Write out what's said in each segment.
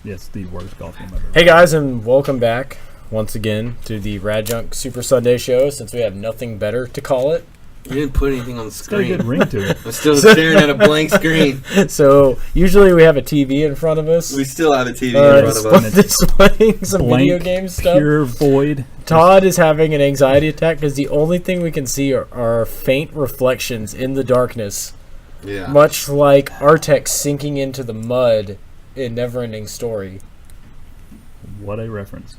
Yes, the worst golf game ever. Hey guys, and welcome back once again to the RadJunk Super Sunday Show. Since we have nothing better to call it, you didn't put anything on the screen. It's got a good ring to it. I'm still staring at a blank screen. So usually we have a TV in front of us. We still have a TV in front of us. Displaying some Blank, video game stuff. Pure void. Todd is having an anxiety attack because the only thing we can see are faint reflections in the darkness. Yeah. Much like Artex sinking into the mud in Neverending Story. What a reference.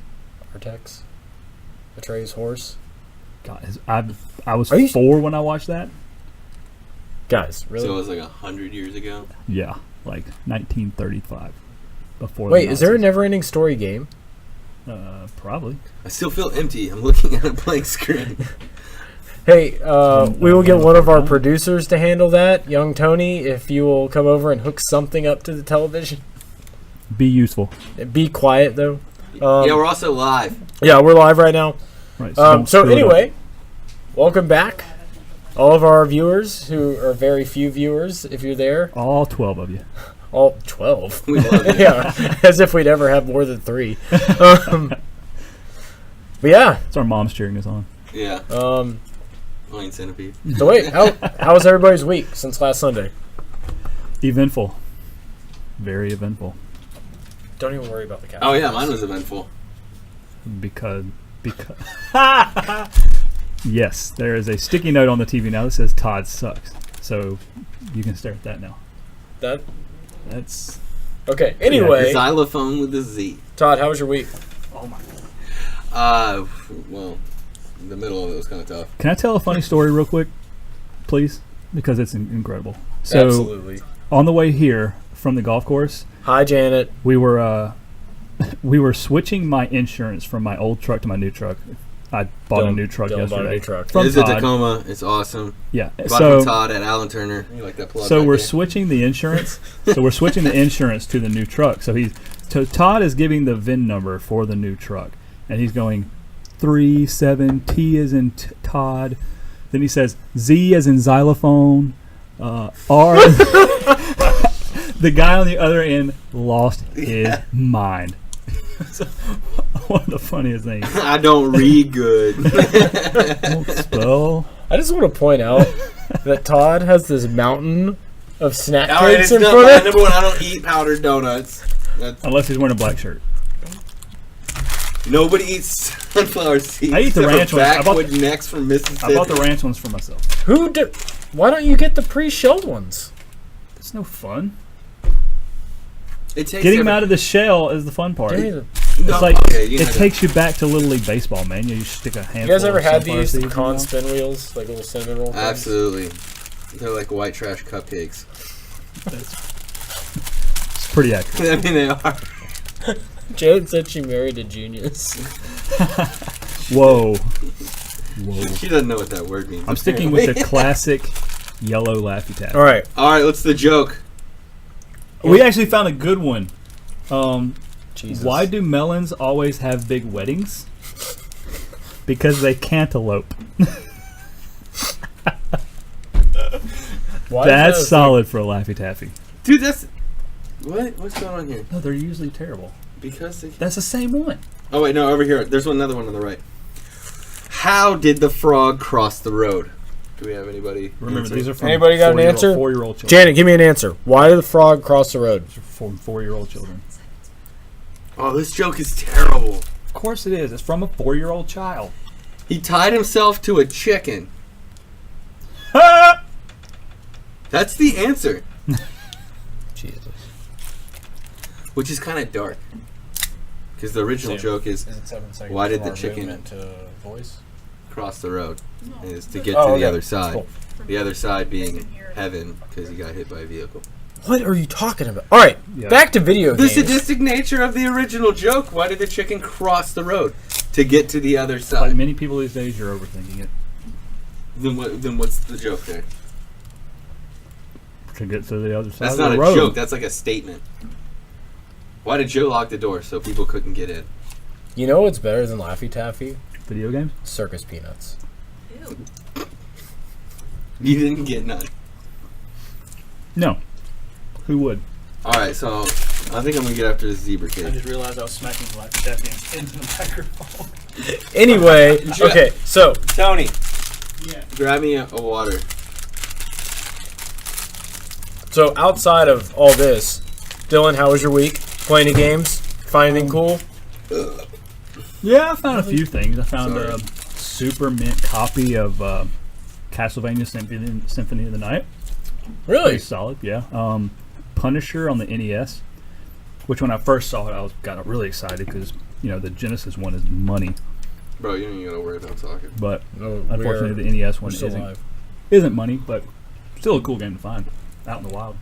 Artex? Atreus' horse? Guys, I was Are you 4 when I watched that. Guys, really? So it was like 100 years ago? Yeah, like 1935. Before. Wait, is there a Neverending Story game? Probably. I still feel empty. I'm looking at a blank screen. Hey, we will get one of our producers to handle that. Young Tony, if you will come over and hook something up to the television. Be useful. Be quiet, though. Yeah, we're also live. Yeah, we're live right now. Right. So anyway, welcome back. All of our viewers, who are very few viewers, if you're there. All 12 of you. All 12. We love you. Yeah, as if we'd ever have more than 3. But yeah. It's our mom's cheering us on. Yeah. Plain centipede. So wait, how was everybody's week since last Sunday? Eventful. Very eventful. Don't even worry about the Cowboys. Oh, yeah, mine was eventful. Because yes, there is a sticky note on the TV now that says Todd sucks. So you can stare at that now. That's okay. Anyway, Xylophone with a Z. Todd, how was your week? oh my. Well, the middle of it was kind of tough. Can I tell a funny story real quick, please? Because it's incredible. So Absolutely. On the way here from the golf course, Hi, Janet. we were switching my insurance from my old truck to my new truck. I bought a new truck yesterday. Bought a new truck. From It's a Todd. Tacoma. It's awesome. Yeah. Bought from Todd at Alan Turner. You like that plug? So right we're there? switching the insurance. So we're switching the insurance to the new truck. So Todd is giving the VIN number for the new truck, and he's going 37 T as in Todd. Then he says Z as in xylophone. R. The guy on the other end lost his mind. One of the funniest things. I don't read good. Don't spell. I just want to point out that Todd has this mountain of snack All right, cakes it's in not front my of number one. I don't eat powdered donuts. Unless he's wearing a black shirt. Nobody eats sunflower seeds. I eat the ranch ones. Backwood necks from Mississippi. I bought the ranch ones for myself. Why don't you get the pre-shelled ones? It's no fun. It takes Getting them out of the shell is the fun part. It's like it takes you back to Little League baseball, man. You just stick a handful. You guys ever of had sunflower these seeds in con there. spin wheels, like little cinnamon roll things? Absolutely. They're like white trash cupcakes. It's pretty accurate. I mean, they are. Janet said she married a genius. Whoa. She doesn't know what that word means. I'm sticking with the classic yellow Laffy Taffy. All right. What's the joke? We actually found a good one. Jesus. Why do melons always have big weddings? Because they cantaloupe. That's solid for a Laffy Taffy. Dude, that's... What's going on here? No, they're usually terrible. Because they... That's the same one. Oh, wait, no, over here. There's another one on the right. How did the frog cross the road? Do we have anybody? Remember, these are from Anybody got an answer? 4-year-old children. Janet, give me an answer. Why did the frog cross the road? These are from 4-year-old children. Oh, this joke is terrible. Of course it is. It's from a 4-year-old child. He tied himself to a chicken. That's the answer. Jesus. Which is kind of dark. Because the original joke is, it 7 seconds why did from the our chicken movement to voice? cross the road? Is to get Oh, to okay. the other side. Cool. The other side being heaven because he got hit by a vehicle. What are you talking about? All right, back to video The games. sadistic nature of the original joke. Why did the chicken cross the road? To get to the other Like side. many people these days, you're overthinking it. Then what's the joke there? To get to the other side That's of not the a road. joke. That's like a statement. Why did Joe lock the door so people couldn't get in? You know what's better than Laffy Taffy? Video games? Circus peanuts. Ew. You didn't get none. No. Who would? All right, so I think I'm going to get after the zebra I cake. just realized I was smacking like Steffi into the microphone. Anyway, okay, so Tony, Yeah. grab me a water. so outside of all this, Dylan, how was your week? Playing any games? Find anything cool? Yeah, I found a few things. I found Sorry. a super mint copy of Castlevania Symphony of the Night. Pretty Really? solid, yeah. Punisher on the NES, which when I first saw it, I got really excited because the Genesis one is money, Bro, you don't even got to worry about talking. but No, unfortunately the NES one still alive. isn't money, but still a cool game to find out in the wild.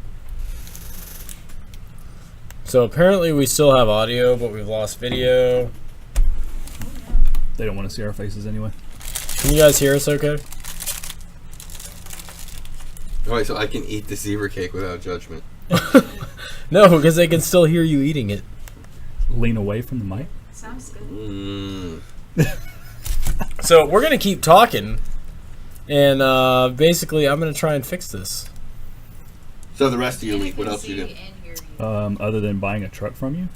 So apparently we still have audio, but we've lost video. They don't want to see our faces anyway. Can you guys hear us okay? Alright, so I can eat the zebra cake without judgment. No, because they can still hear you eating it. Lean away from the mic. Sounds good. So we're going to keep talking, and basically I'm going to try and fix this. So the rest of your week, what else you do? Other than buying a truck from you,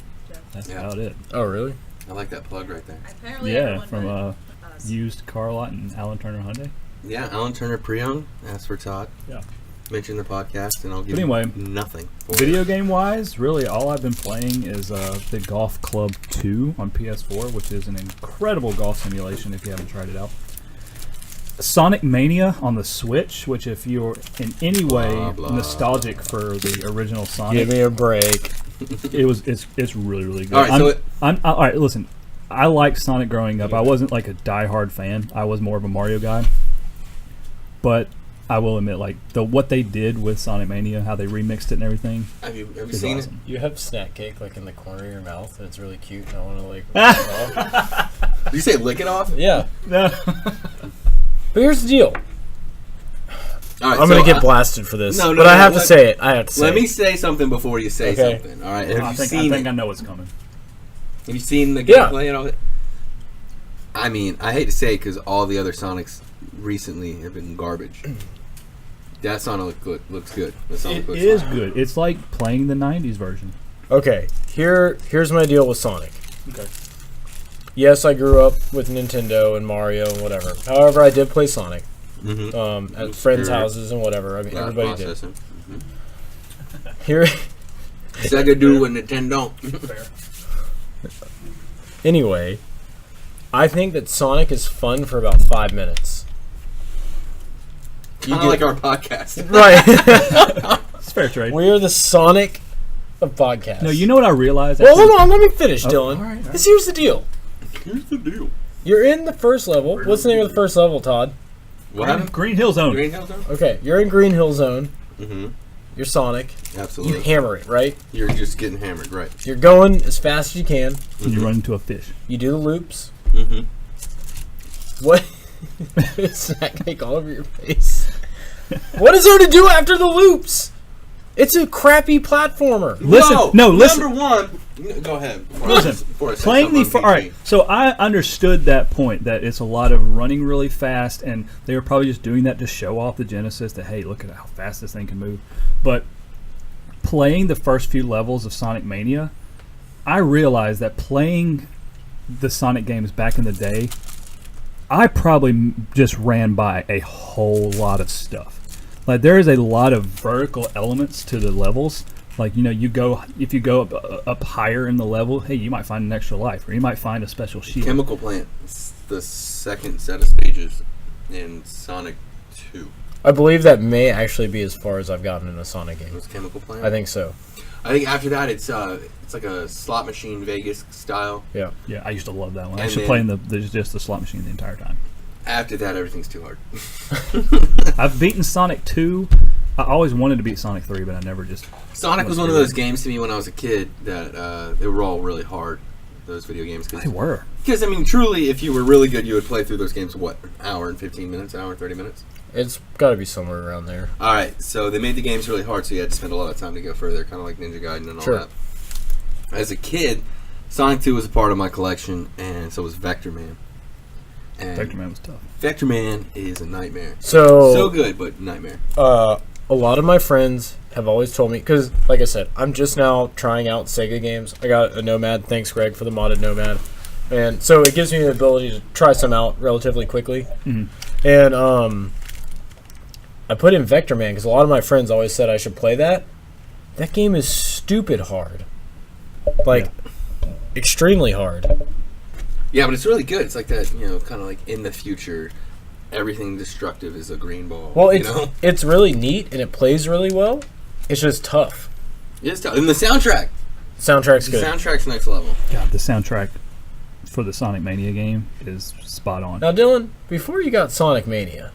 that's Yeah. about it. Oh, really? I like that plug right there. Apparently Yeah, everyone from but used car lot and Alan Turner Hyundai. Yeah, Alan Turner Pre-Owned. Ask for Todd. Yeah. Mention the podcast, and I'll give But anyway, you nothing. Video game wise, really all I've been playing is the Golf Club 2 on PS4, which is an incredible golf simulation if you haven't tried it out. Sonic Mania on the Switch, which if you're in any way Blah, blah, nostalgic for the original Sonic, Give me a break. it's really really good. All right, all right. Listen, I liked Sonic growing up. I wasn't like a diehard fan. I was more of a Mario guy. But I will admit, like what they did with Sonic Mania, how they remixed it and everything, Have you is seen awesome. You have snack cake like in the corner of your mouth, and it's really cute, and I want to like. lick it off. it? Did you say lick it off? Yeah, No. but here's the deal. All right, I'm gonna get blasted for this, but I have to say it. I have to say. Let me say something before you say Okay. something. All right, I have you think seen it? I know what's coming. Have you seen the Yeah. gameplay and all that? I mean, I hate to say it because all the other Sonics recently have been garbage. That Sonic looks good. The Sonic It looks is fine. good. It's like playing the '90s version. Okay, here's my deal with Sonic. Okay. Yes, I grew up with Nintendo and Mario and whatever. However, I did play Sonic Mm-hmm. at friends' houses and whatever. I mean, everybody did. Here, Sega do and Nintendo. Fair. anyway, I think that Sonic is fun for about 5 minutes. Kind of like our podcast. Right. It's fair trade. We're the Sonic of podcasts. No, you know what I realized? Well, Actually- hold on. Let me finish, Oh, Dylan. all right, all right. Because here's the deal. Here's the deal. You're in the first level. What's the name of the first level, Todd? What happened? Green Hill Zone. Green Hill Zone? Okay, you're in Green Hill Zone. Mm-hmm. You're Sonic. You Absolutely. hammer it, right? You're just getting hammered, right? You're going as fast as you can. And you run into a fish. You do the loops. Mm-hmm. What? Snack cake all over your face. What is there to do after the loops? It's a crappy platformer. Listen, no, listen. Number one, go ahead. Listen, Before I say playing the something all right. So I understood that point that it's a lot of running really fast, and they were probably just doing that to show off the Genesis. That hey, look at how fast this thing can move. But playing the first few levels of Sonic Mania, I realized that playing the Sonic games back in the day, I probably just ran by a whole lot of stuff. Like there is a lot of vertical elements to the levels. Like if you go up higher in the level, hey, you might find an extra life, or you might find a special shield. Chemical Plant. It's the second set of stages in Sonic 2. I believe that may actually be as far as I've gotten in a Sonic It game. was Chemical Plant. I think so. I think after that, it's like a slot machine Vegas style. Yeah. Yeah, I used to love that one. I And used to then- play in just the slot machine the entire time. After that, everything's too hard. I've beaten Sonic 2. I always wanted to beat Sonic 3, but I never just... Sonic was one of those games to me when I was a kid that they were all really hard. Those video games. They were. Because I mean, truly, if you were really good, you would play through those games. What, an hour and 15 minutes, an hour and 30 minutes? It's got to be somewhere around there. All right, so they made the games really hard, so you had to spend a lot of time to go further, kind of like Ninja Gaiden and all Sure. that. As a kid, Sonic 2 was a part of my collection, and so was Vector Man. And Vector Man was tough. Vector Man is a nightmare. So So good, but nightmare. a lot of my friends have always told me, because, like I said, I'm just now trying out Sega games. I got a Nomad. Thanks, Greg, for the modded Nomad. And so it gives me the ability to try some out relatively quickly. And I put in Vector Man because a lot of my friends always said I should play that. That game is stupid hard. Like, extremely hard. Yeah, but it's really good. It's like that, kind of like in the future, everything destructive is a green ball. Well, it's really neat and it plays really well. It's just tough. It's tough. And the soundtrack. Soundtrack's good. The soundtrack's next level. God, the soundtrack for the Sonic Mania game is spot on. Now, Dylan, before you got Sonic Mania,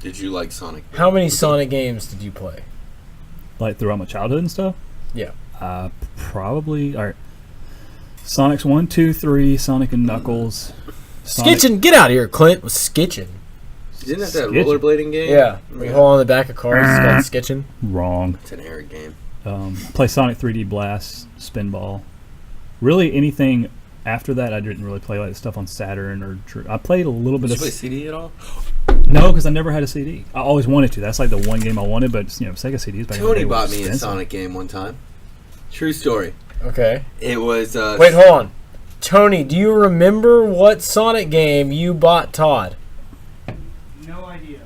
did you like Sonic? How many Sonic games did you play? Like throughout my childhood and stuff? Yeah. Probably. All right. Sonic's 1, 2, 3, Sonic and Knuckles. Skitchin', get out of here, Clint. Was Skitchin'. Isn't that rollerblading game? Yeah. We hold on the back of cars. It's called Skitchin'. Wrong. It's an Eric game. Play Sonic 3D Blast, Spinball. Really, anything after that, I didn't really play like the stuff on Saturn or. I played a little bit Did of. you play CD at all? No, because I never had a CD. I always wanted to. That's like the one game I wanted, but Sega CDs back in the Tony day bought were me a expensive. Sonic game one time. True story. Okay. It was. Wait, hold on. Tony, do you remember what Sonic game you bought Todd? No idea.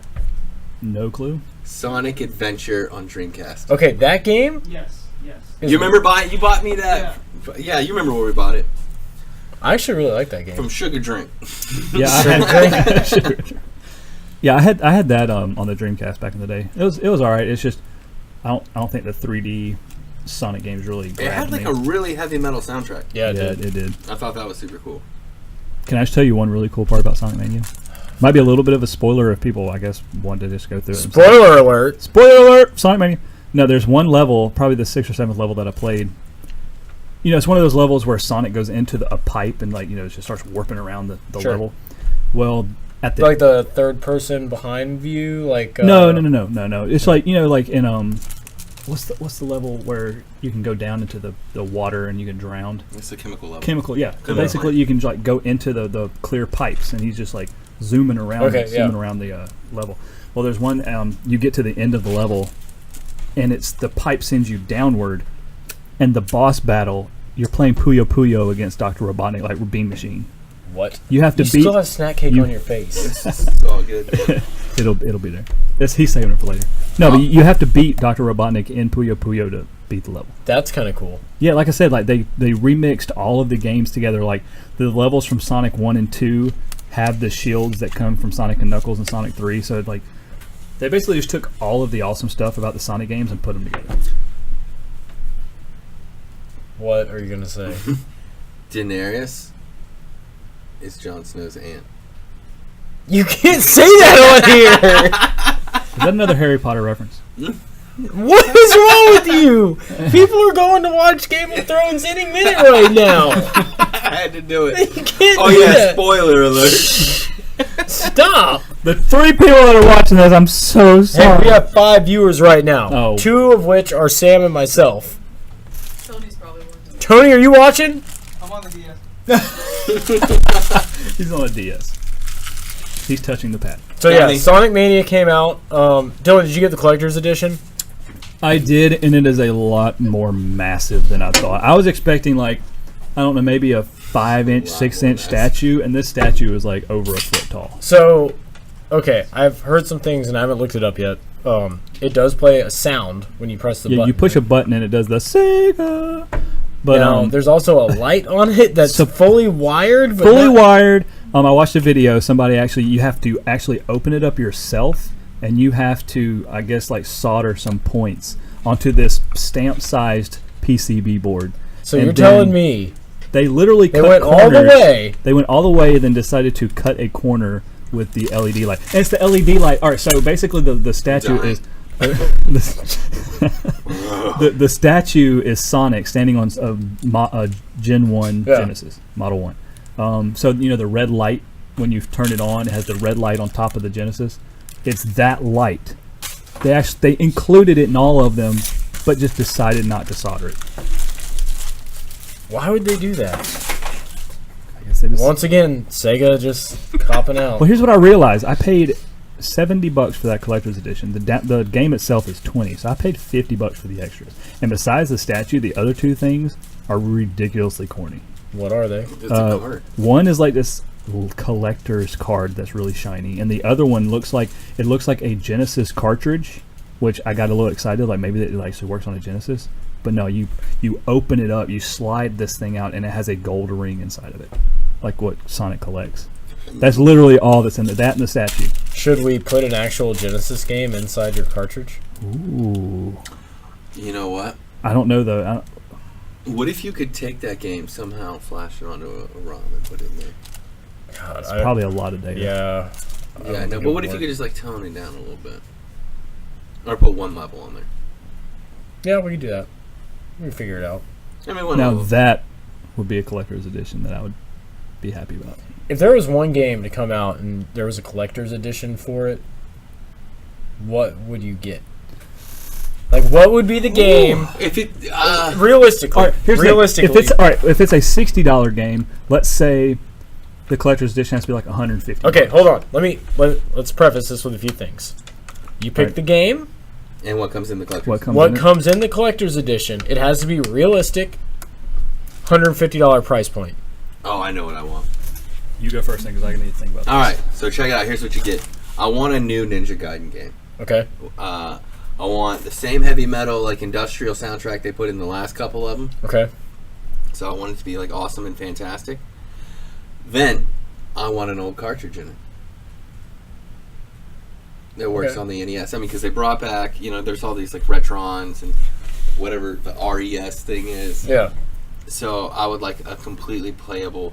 No clue. Sonic Adventure on Dreamcast. Okay, that game? Yes. You remember you bought me that? Yeah, you remember where we bought it. I actually really like that game. From Sugar Drink. Yeah, I had. Yeah, I had that on the Dreamcast back in the day. It was all right. It's just I don't think the 3D Sonic games really grabbed It had like me. a really heavy metal soundtrack. Yeah, it did. I thought that was super cool. Can I just tell you one really cool part about Sonic Mania? Might be a little bit of a spoiler if people, I guess, want to just go through it. Spoiler alert! Spoiler alert! Sonic Mania. No, there's one level, probably the 6th or 7th level that I played. It's one of those levels where Sonic goes into a pipe and it just starts warping around the Sure. level. Well, at the Like the third person behind view, like no. It's like like in what's the level where you can go down into the water and you can drown? It's a chemical level. Chemical, yeah. So Chemical. basically, you can like go into the clear pipes, and he's just like zooming around, around the level. Well, there's one you get to the end of the level, and it's the pipe sends you downward, and the boss battle you're playing Puyo Puyo against Dr. Robotnik, like Beam Machine. What? You have to You beat. still have snack cake on your face. It's all good. It'll be there. He's saving it for later. No, but you have to beat Dr. Robotnik in Puyo Puyo to beat the level. That's kind of cool. Yeah, like I said, like they remixed all of the games together. Like the levels from Sonic 1 and 2 have the shields that come from Sonic and Knuckles and Sonic 3. So like they basically just took all of the awesome stuff about the Sonic games and put them together. What are you gonna say? Daenerys is Jon Snow's aunt. You can't say that on here. Is that another Harry Potter reference? What is wrong with you? People are going to watch Game of Thrones any minute right now. I had to do it. You can't Oh do yeah, that. spoiler alert. Stop. The 3 people that are watching this, I'm so Hey, sorry. we have 5 viewers right now. Oh. 2 of which are Sam and myself. Tony's probably one. Tony, are you watching? I'm on the DS. He's on a DS. He's touching the pad. So yeah, Tony. Sonic Mania came out. Dylan, did you get the collector's edition? I did, and it is a lot more massive than I thought. I was expecting I don't know, maybe a 5-inch, 6-inch statue, and this statue is like over a foot tall. So, okay, I've heard some things and I haven't looked it up yet. It does play a sound when you press the Yeah, button. you push a button and it does the Sega. But Now, there's also a light on it that's fully wired. But fully not- wired. I watched a video. Somebody you have to actually open it up yourself, and you have to, I guess, solder some points onto this stamp-sized PCB board. So And you're then telling me they literally they cut went all the corners. way? They went all the way, then decided to cut a corner with the LED light. And it's the LED light. All right, so basically the statue Dying. is the statue is Sonic standing on a Gen 1 Yeah. Genesis Model 1. So the red light, when you turn it on, it has the red light on top of the Genesis. It's that light. They included it in all of them, but just decided not to solder it. Why would they do that? I guess they just, Once again, Sega just copping out. well, here's what I realized. I paid $70 for that collector's edition. The game itself is $20, so I paid $50 for the extras. And besides the statue, the other two things are ridiculously corny. What are they? It's a card. One is like this collector's card that's really shiny, and the other one looks like a Genesis cartridge, which I got a little excited, like maybe it actually works on a Genesis. But no, you open it up, you slide this thing out, and it has a gold ring inside of it, like what Sonic collects. That's literally all that's in there. That and the statue. Should we put an actual Genesis game inside your cartridge? Ooh. You know what? I don't know though. What if you could take that game somehow, flash it onto a ROM, and put it in there? God, It's probably a lot of data. Yeah. Yeah, I know. But what if you could just like tone it down a little bit, or put one level on there? Yeah, we can do that. We can figure it out. I mean, one Now level. that would be a collector's edition that I would be happy about. If there was one game to come out and there was a collector's edition for it, what would you get? Like, what would be the game? Ooh, if it Realistically, All right, here's the thing. realistically, If it's a $60 game, let's say the collector's edition has to be like $150. Okay, hold on. Let's preface this with a few things. You pick Right. the game. and what comes in the collector's? What comes What in it? comes in the collector's edition? It has to be realistic. $150 price point. Oh, I know what I want. You go first, because I need to think about All right, so check it out. Here's what you get. I want a new Ninja Gaiden game. Okay. I want the same heavy metal, like industrial soundtrack they put in the last couple of them. Okay. So I want it to be like awesome and fantastic. Then I want an old cartridge in it that works Okay. on the NES. I mean, because they brought back, there's all these like Retrons and whatever the RES thing is. Yeah. So I would like a completely playable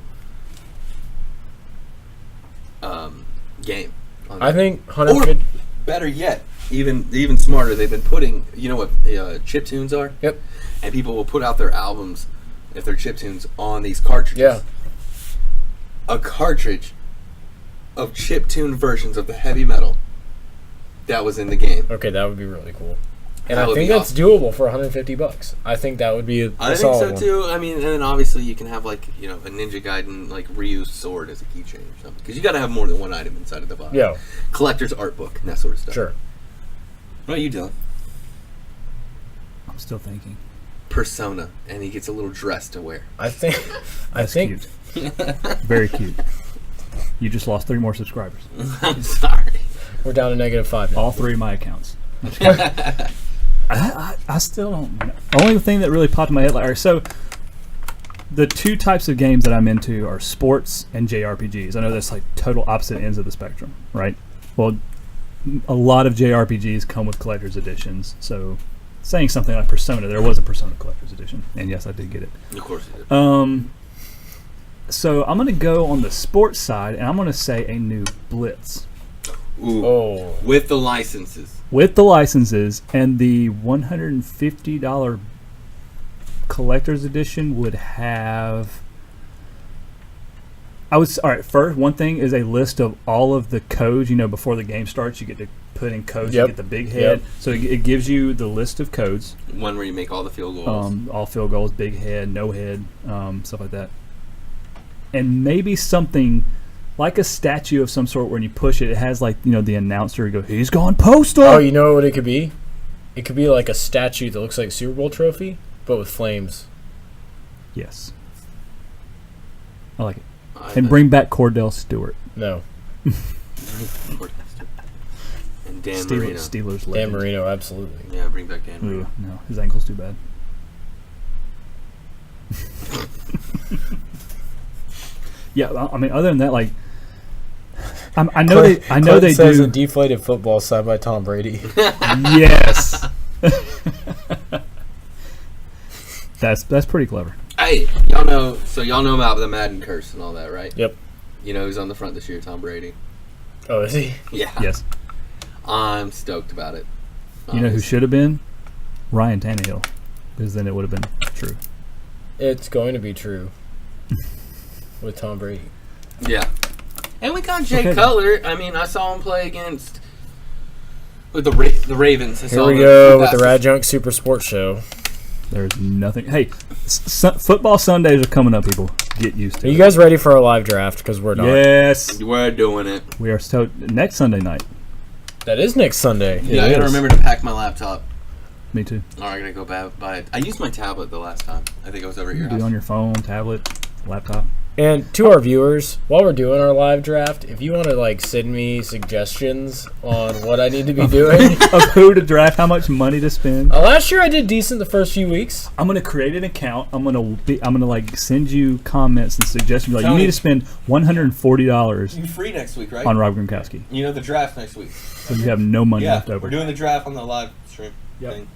game. On I that. think 150. Better yet, even smarter. They've been putting, you know what chip tunes are? Yep. And people will put out their albums if they're chip tunes on these cartridges. Yeah. A cartridge of chip tune versions of the heavy metal that was in the game. Okay, that would be really cool. And That I would think be that's doable for $150. I think that would be a I think solid so one. too. I mean, and then obviously you can have like a Ninja Gaiden like reused sword as a keychain or something, because you got to have more than one item inside of the box. Yeah. Collector's art book and that sort of stuff. Sure. What are you doing? I'm still thinking. Persona, and he gets a little dress to wear. I think. That's cute. Very cute. You just lost 3 more subscribers. I'm sorry. We're down to -5 now. All 3 of my accounts. I still don't know. Only thing that really popped in my head, like, all right, so the 2 types of games that I'm into are sports and JRPGs. I know that's like total opposite ends of the spectrum, right? Well, a lot of JRPGs come with collector's editions, so saying something like Persona, there was a Persona collector's edition, and yes, I did get it. Of course he did. So I'm going to go on the sports side, and I'm going to say a new Blitz. Ooh. Oh. With the licenses. With the licenses, and the $150 collector's edition would have... Alright, first, one thing is a list of all of the codes. Before the game starts, you get to put in codes. Yep. You get the big head. Yep. So it gives you the list of codes. One where you make all the field goals. All field goals, big head, no head, stuff like that. And maybe something like a statue of some sort, when you push it, it has like, the announcer go, "He's gone postal." Oh, you know what it could be? It could be like a statue that looks like a Super Bowl trophy, but with flames. Yes. I like it. And bring back Cordell Stewart. No. and Dan Marino. Steelers Dan legend. Marino, absolutely. Yeah, bring back Dan Marino. Ooh, no, his ankle's too bad. Yeah, I mean, other than that, like, I know they Clint says do. a deflated football signed by Tom Brady. Yes. That's pretty clever. Hey, y'all know about the Madden curse and all that, right? Yep. You know who's on the front this year? Tom Brady. Oh, is he? Yeah. Yes. I'm stoked about it. You know who should have been? Ryan Tannehill, because then it would have been true. It's going to be true with Tom Brady. Yeah. And we got Jay Cutler. I mean, I saw him play against with the Ravens. I Here saw we him go with the fantastic. RadJunk Super Sports Show. There's nothing. Hey, football Sundays are coming up, people. Get used to Are it. you guys ready for our live draft? Because we're not. Yes. We're doing it. We are so next Sunday night. That is next Sunday. Yeah, It I gotta is. remember to pack my laptop. Me too. Or I gotta go buy it. I used my tablet the last time. I think I was over at You your can do house. on your phone, tablet, laptop. And to our viewers, while we're doing our live draft, if you want to like send me suggestions on what I need to be doing. Of who to draft, how much money to spend. Last year I did decent the first few weeks. I'm gonna create an account. I'm gonna like send you comments and suggestions. Like, you Tony. need to spend $140 You free next week, right? on Rob Gronkowski. You know the draft next week. So you have no money left over. we're doing the draft on the live stream. Yep. thing.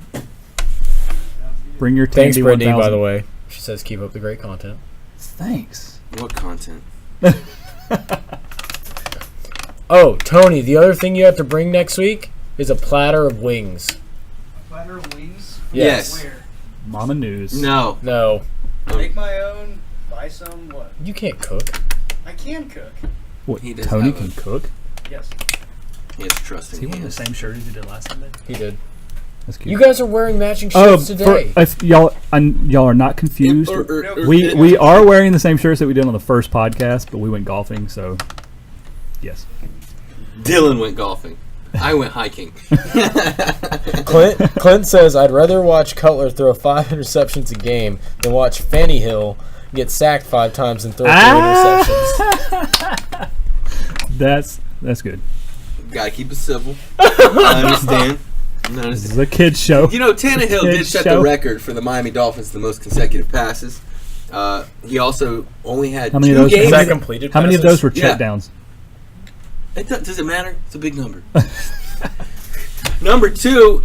Bring your Thanks, Tandy Brittany, 1000. by the way. She says keep up the great content. Thanks. What content? Oh, Tony, the other thing you have to bring next week is a platter of wings. Platter of wings? Yes. Where? Mama news. No. No, Make my own, buy some, what? you can't cook. I can cook. What? He does Tony have can a- cook. Yes. He has trust in hands. shirt as you did last Sunday? He did. That's cute. You guys are wearing matching Oh, shirts today. if y'all are not confused, Or- we are wearing the same shirts that we did on the first podcast, but we went golfing, so yes. Dylan went golfing. I went hiking. Clint says, I'd rather watch Cutler throw 5 interceptions a game than watch Fanny Hill get sacked 5 times and throw 3 interceptions. That's good. Gotta keep it civil. I understand. This is a kid's show. You know, Tannehill did Kid's set show. the record for the Miami Dolphins the most consecutive passes. He also only had How many of 2 those- games. Is that completed How many of passes? those were Yeah. check downs? Does it matter? It's a big number. Number 2,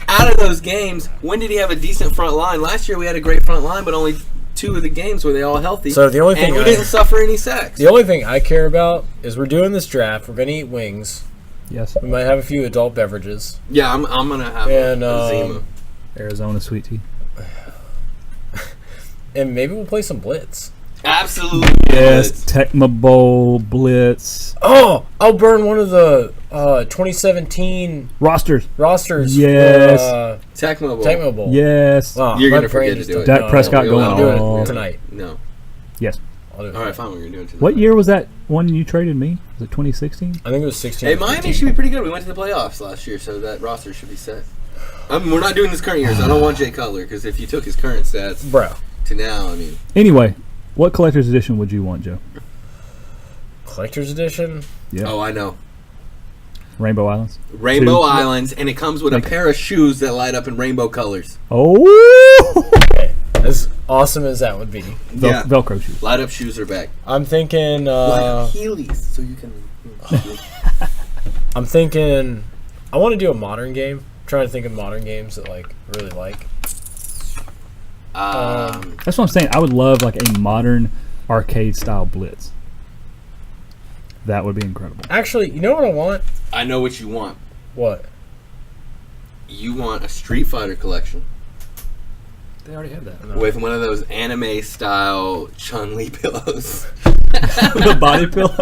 out of those games, when did he have a decent front line? Last year we had a great front line, but only 2 of the games were they all healthy. So the only thing and we I- didn't suffer any sacks. The only thing I care about is we're doing this draft. We're going to eat wings. Yes. We might have a few adult beverages. Yeah, I'm gonna have And, a Zima. Arizona sweet tea. And maybe we'll play some Blitz. Absolutely. Yes. Tecmo Bowl Blitz Oh, I'll burn one of the 2017 rosters. rosters. Yes. For, Tecmo Bowl. Tecmo Bowl. Yes. Oh, You're my gonna forget brain to is do done. it. Dak Prescott we going won't I'll do it all. tonight. No. Yes. I'll do it All right, tonight. fine. We're gonna do it tonight. What year was that one you traded me? Was it 2016? I think it was 16. Hey, or Miami 15. should be pretty good. We went to the playoffs last year, so that roster should be set. We're not doing this current year, so I don't want Jay Cutler, because if you took his current stats Bro. to now, I mean, Anyway, what collector's edition would you want, Joe? Collector's Edition? Yeah. oh, I know. Rainbow Islands. Rainbow 2. Islands, and it comes with Like- a pair of shoes that light up in rainbow colors. Oh! As awesome as that would be. Yeah. Velcro shoes. Light up shoes are back. I'm thinking, Light up Heelys, so you can... I want to do a modern game. I'm trying to think of modern games that, like, I really like. That's what I'm saying. I would love like a modern arcade style Blitz. That would be incredible. Actually, you know what I want? I know what you want. What? You want a Street Fighter collection They already have that. No. with one of those anime-style Chun-Li pillows. The body pillow.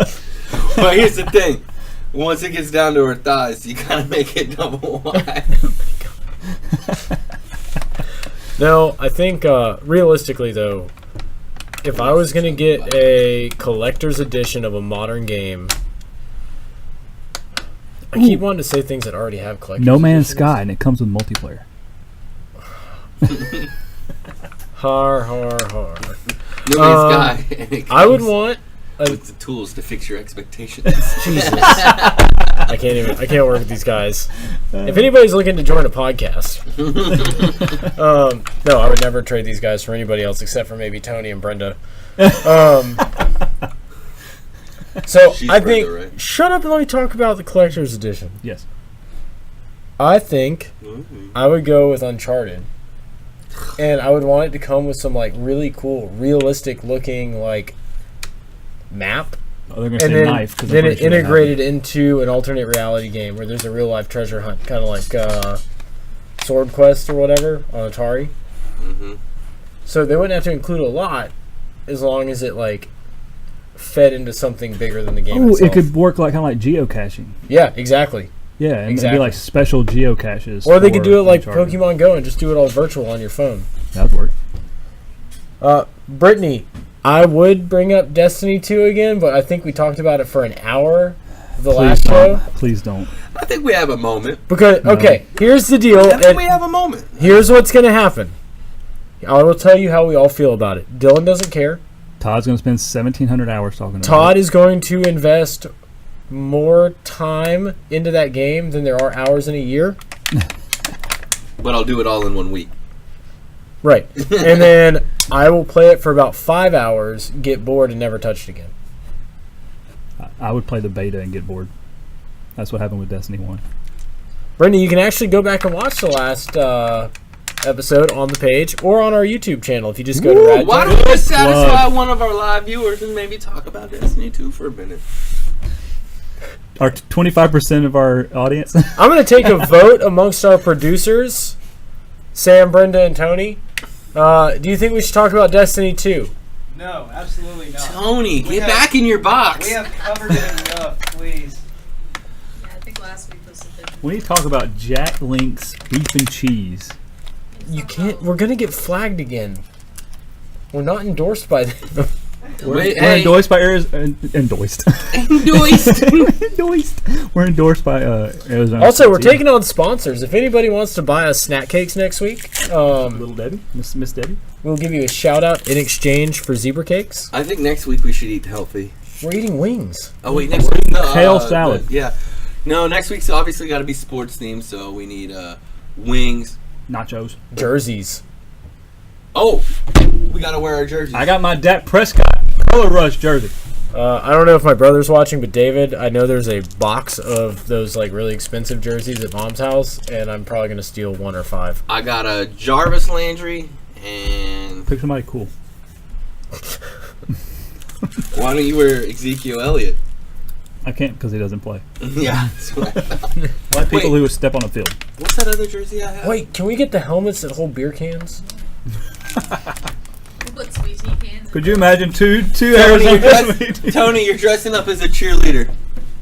But here's the thing. Once it gets down to her thighs, you gotta make it double wide. No, I think, realistically, though, if I was going to get a collector's edition of a modern game, I keep wanting to say things that already have collector's No Man's editions. Sky, and it comes with multiplayer. Har, har, har. No Man's Sky. And it I would comes want... with the tools to fix your expectations. Jesus. I can't work with these guys. If anybody's looking to join a podcast, no, I would never trade these guys for anybody else except for maybe Tony and Brenda. So She's I think, Brenda, right? shut up and let me talk about the collector's edition. Yes. I think Mhm. I would go with Uncharted, and I would want it to come with some like really cool, realistic looking like map. Oh, they're gonna And say then, knife. 'Cause I'm then pretty it sure that integrated into an alternate reality game where there's a real life treasure hunt, kind of like Sword Quest or whatever on Atari. Mhm. So they wouldn't have to include a lot, as long as it like fed into something bigger than the game happened. Oh, itself. it could work like kind of like geocaching. Yeah, exactly. Yeah, and it'd Exactly. be like special geocaches. Or they for could do it like Uncharted. Pokemon Go and just do it all virtual on your phone. That would work. Brittany, I would bring up Destiny 2 again, but I think we talked about it for an hour the last show? Please don't. I think we have a moment. Because okay, here's the deal. I think And we have a moment. here's what's gonna happen. I will tell you how we all feel about it. Dylan doesn't care. Todd's going to spend 1,700 hours talking about Todd is going to invest more time into that game than there are hours in a year. But I'll do it all in 1 week. Right. And then I will play it for about 5 hours, get bored, and never touch it again. I would play the beta and get bored. That's what happened with Destiny 1. Brendan, you can actually go back and watch the last episode on the page or on our YouTube channel if you just go to RadJunk. Why don't we just satisfy one of our live viewers and maybe talk about Destiny 2 for a minute? Our 25% of our audience. I'm going to take a vote amongst our producers, Sam, Brenda, and Tony. Do you think we should talk about Destiny 2? No, absolutely not. Tony, We get have- back in your box. We have covered it enough, please. Yeah, I think last week was sufficient. We need to talk about Jack Link's beef and cheese. You can't. We're going to get flagged again. We're not endorsed by them. Wait, We're endorsed by endorsed. endorsed. endorsed. We're endorsed by Arizona. Also, we're State. taking on sponsors. If anybody wants to buy us snack cakes next week, Little Debbie, Miss Debbie. we'll give you a shout out in exchange for zebra cakes. I think next week we should eat healthy. We're eating wings. Oh wait, next week no, Kale salad. yeah, no, next week's obviously got to be sports themed, so we need wings. Nachos. Jerseys. Oh, we got to wear our jerseys. I got my Dak Prescott Color Rush jersey. I don't know if my brother's watching, but David, I know there's a box of those like really expensive jerseys at Mom's house, and I'm probably gonna steal 1 or 5. I got a Jarvis Landry, and Pick somebody cool. why don't you wear Ezekiel Elliott? I can't because he doesn't play. Yeah, that's what I thought. Like people Wait. who would step on a field. What's that other jersey I have? Wait, can we get the helmets that hold beer cans? We'll put sweet tea cans. Could you imagine two Tony, Arizona? Tony, you're dressing up as a cheerleader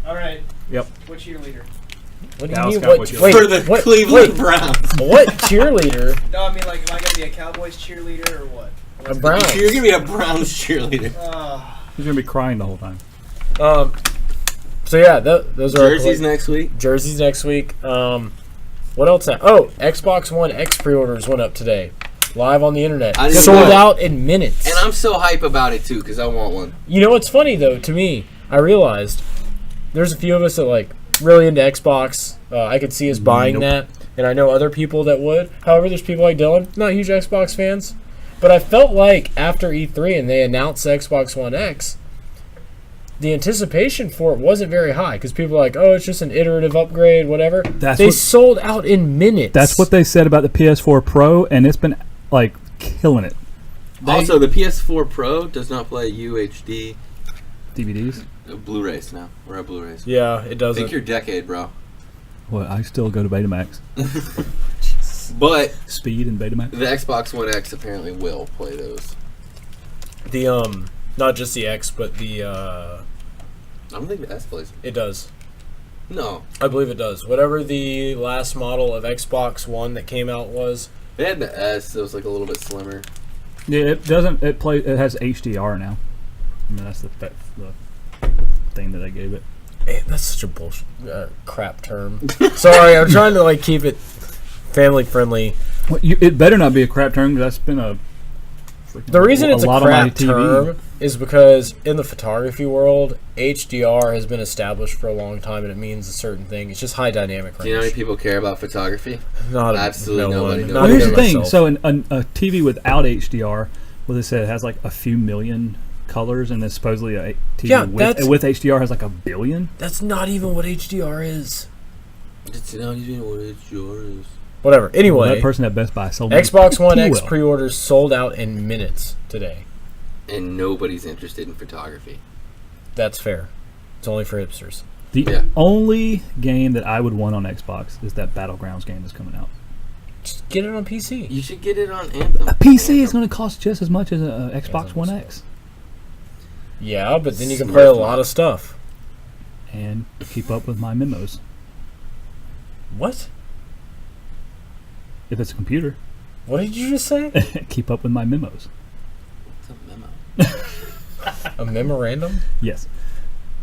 All right. Yep. What cheerleader? What do Dallas you mean? Cowboys What, cheerleader. wait, for the what, Cleveland wait, Browns. what cheerleader? No, I mean like, am I gonna be a Cowboys cheerleader or what? A Brown. You're gonna be a Browns cheerleader. He's gonna be crying the whole time. So yeah, those are Jerseys our next week. jerseys next week. What else? Oh, Xbox One X pre-orders went up today, live on the internet. I didn't Sold know. out in minutes. And I'm so hype about it too because I want one. You know what's funny though? To me, I realized there's a few of us that like really into Xbox. I could see us buying that, and I know other people that would. However, there's people like Dylan, not huge Xbox fans. But I felt like after E3 and they announced the Xbox One X, the anticipation for it wasn't very high because people are like, oh, it's just an iterative upgrade, whatever. They sold out in minutes. That's what they said about the PS4 Pro, and it's been like killing it. Also, the PS4 Pro does not play UHD DVDs. Blu-rays now. We're at Blu-rays. Yeah, it doesn't. Think your decade, bro. Well, I still go to Betamax. But Speed and Betamax. the Xbox One X apparently will play those. The not just the X, but the I don't think the S plays. it does. No, I believe it does. Whatever the last model of Xbox One that came out was. they had the S. It was like a little bit slimmer. Yeah, it doesn't. It has HDR now. I mean, that's the thing that I gave it. That's such a bullshit crap term. Sorry, I'm trying to like keep it family friendly. Well, it better not be a crap term because that's been a. The reason it's a lot of my crap term is because in the photography world, HDR has been established for a long time, and it means a certain thing. It's just high dynamic range. Do you know how many people care about photography? Not Absolutely nobody knows. Not Well, here's even the thing. myself. So, a TV without HDR, well, they said it has like a few million colors, and then supposedly a TV with HDR has like a billion. That's not even what HDR is. It's not even what it's yours. Whatever. Anyway, That person at Best Buy sold me Xbox One too X well. pre-orders sold out in minutes today. And nobody's interested in photography. That's fair. It's only for hipsters. The Yeah. only game that I would want on Xbox is that Battlegrounds game that's coming out. Just get it on PC. You should get it on Anthem. A PC is going to cost just as much as a Xbox One X, Yeah, but then you can play a lot of stuff. and keep up with my memos. What? If it's a computer, What did you just say? keep up with my memos. It's a memo. A memorandum? Yes.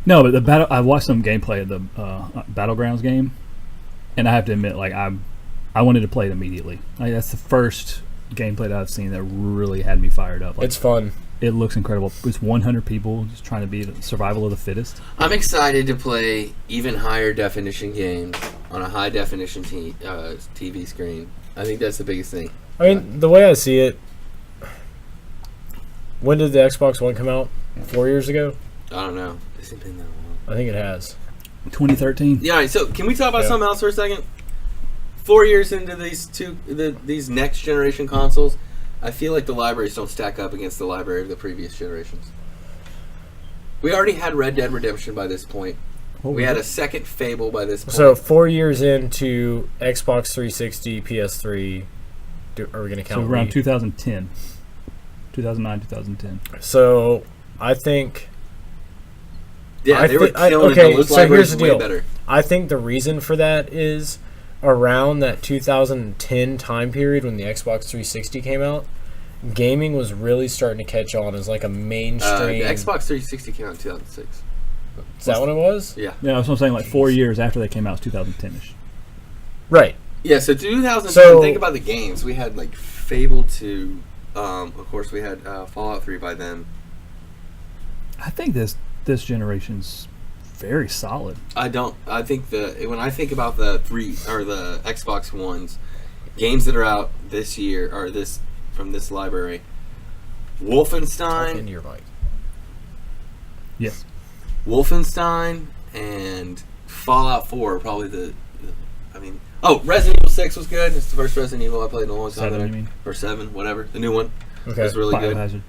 No, but the battle. I watched some gameplay of the Battlegrounds game, and I have to admit, like I wanted to play it immediately. Like, that's the first gameplay that I've seen that really had me fired up. Like, It's fun. it looks incredible. It's 100 people just trying to be the survival of the fittest. I'm excited to play even higher definition games on a high definition TV screen. I think that's the biggest thing. I mean, the way I see it, when did the Xbox One come out? 4 years ago? I don't know. It's been that long. I think it has. 2013. Yeah. All right, so can we talk about Yeah. something else for a second? 4 years into these next generation consoles, I feel like the libraries don't stack up against the library of the previous generations. We already had Red Dead Redemption by this point. We had a second Fable by this point. So 4 years into Xbox 360, PS3, are we going to count? So around Wii? 2010, 2009, 2010. So I think yeah, they were killing okay, it. Those so libraries here's the were way deal. better. I think the reason for that is around that 2010 time period when the Xbox 360 came out, gaming was really starting to catch on as like a mainstream. The Xbox 360 came out in 2006. Is that what it was? Yeah. Yeah, that's what I'm saying. Like 4 years after they came out, it's 2010ish. Right. Yeah, so 2010, So- think about the games. We had like Fable 2. Of course, we had Fallout 3 by then. I think this generation's very solid. I think when I think about the Xbox Ones, games that are out this year or from this library, Talk Wolfenstein, into your mic. Yes. Wolfenstein, and Fallout 4 are probably Resident Evil 6 was good. It's the first Resident Evil I played in a long time. 7, you mean? Or 7, whatever. The new one. Okay. It's really good. Biohazard.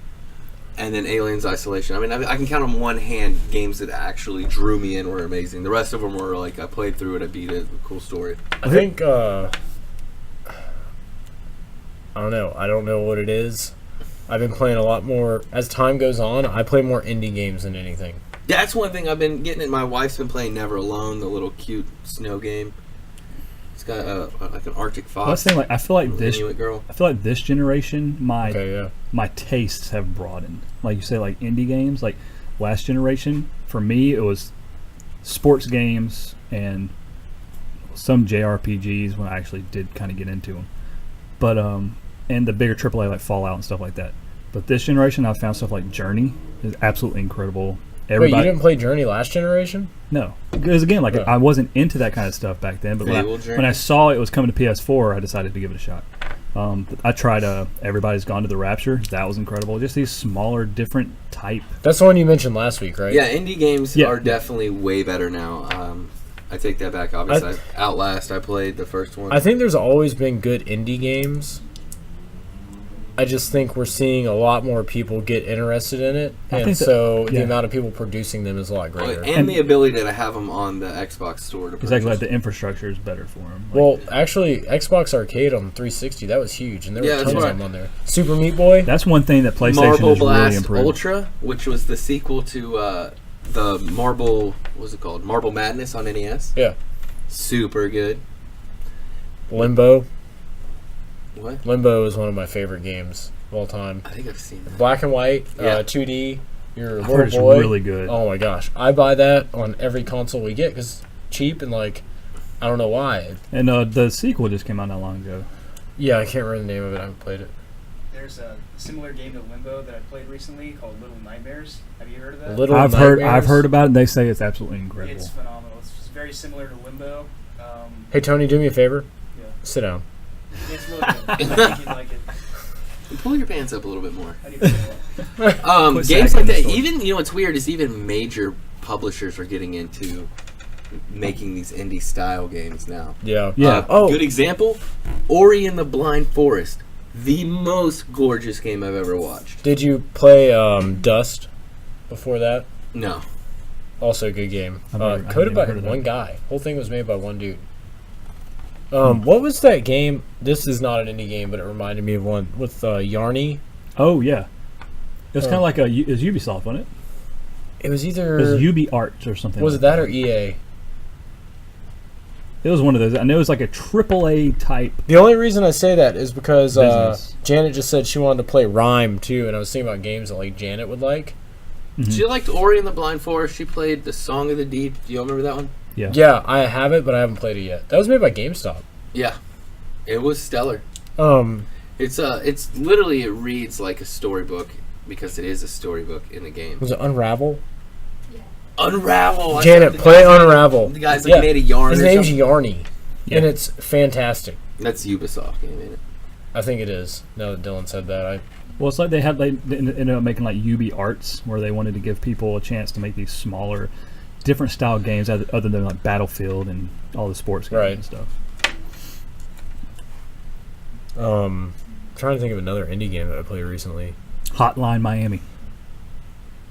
And then Aliens Isolation. I mean, I can count on one hand games that actually drew me in were amazing. The rest of them were like, I played through it, I beat it, cool story. I think I don't know. I don't know what it is. I've been playing a lot more as time goes on. I play more indie games than anything. Yeah, that's one thing I've been getting at. My wife's been playing Never Alone, the little cute snow game. It's got like an Arctic fox. Let's say, like, I feel like Inuit girl. this generation, Okay, yeah. my tastes have broadened. Like you say, like indie games. Like last generation, for me, it was sports games and some JRPGs when I actually did kind of get into them. But and the bigger AAA like Fallout and stuff like that. But this generation, I've found stuff like Journey is absolutely incredible. Wait, you didn't play Journey last generation? No, because again, like Yeah. I wasn't into that kind of stuff back then. But Fable Journey? when I saw it was coming to PS4, I decided to give it a shot. I tried Everybody's Gone to the Rapture. That was incredible. Just these smaller, different type. That's the one you mentioned last week, right? Yeah, indie games Yeah. are definitely way better now. I take that back. Obviously, Outlast, I played the first one. I think there's always been good indie games. I just think we're seeing a lot more people get interested in it, I and think that- so the yeah. amount of people producing them is a lot greater. and the ability to have them on the Xbox store to Exactly, like purchase. the infrastructure is better for them. Well, actually, Xbox Arcade on 360, that was huge, and there Yeah, were that's tons of right. them on there. Super Meat Boy? that's one thing that PlayStation Marble has really Blast improved. Ultra, which was the sequel to the Marble, what's it called? Marble Madness on NES. Yeah. Super good. Limbo. What? Limbo is one of my favorite games of all time. I think I've seen that. Black and white, Yeah. 2D, you're a I've little heard it's boy. really good. Oh my gosh. I buy that on every console we get because cheap and like, I don't know why. And the sequel just came out not long ago. Yeah, I can't remember the name of it. I haven't played it. There's a similar game to Limbo that I played recently called Little Nightmares. Have you heard of that? Little I've Nightmares. heard about it. And they say it's absolutely incredible. It's phenomenal. It's just very similar to Limbo. Hey, Tony, do me a favor. Yeah. Sit down. It's really good. I think you'd like it. Pull your pants up a little bit more. How do you feel about it? Quit Games sagging like the that. store. Even what's weird is even major publishers are getting into making these indie style games now. Yeah. Yeah. Good example: Ori and the Blind Forest, the most gorgeous game I've ever watched. Did you play Dust before that? No, Also a good game. I've Coded by never heard of that. one guy. Whole thing was made by one dude. What was that game? This is not an indie game, but it reminded me of one with Yarny. Oh yeah, it was Oh. kind of like it was Ubisoft, wasn't it? It was either... It was Ubi Arts or something. was like it that or EA? It was one of those. I know it was like a AAA type. The only reason I say that is because Business. Janet just said she wanted to play Rhyme too, and I was thinking about games that like Janet would like. She liked Ori and the Blind Forest. She played The Song of the Deep. Do you all remember that one? Yeah. Yeah, I have it, but I haven't played it yet. That was made by GameStop. Yeah. It was stellar. It's literally, it reads like a storybook because it is a storybook in a game. Was it Unravel? Unravel! Janet, play Unravel. The guy's made a yarn. His or name's something. Yarny, Yeah. and it's fantastic. That's Ubisoft game, ain't it? I think it is. Now that Dylan said that, Well, it's like they ended up making like UB Arts, where they wanted to give people a chance to make these smaller, different style games other than like Battlefield and all the sports games and stuff. Trying to think of another indie game that I played recently. Hotline Miami.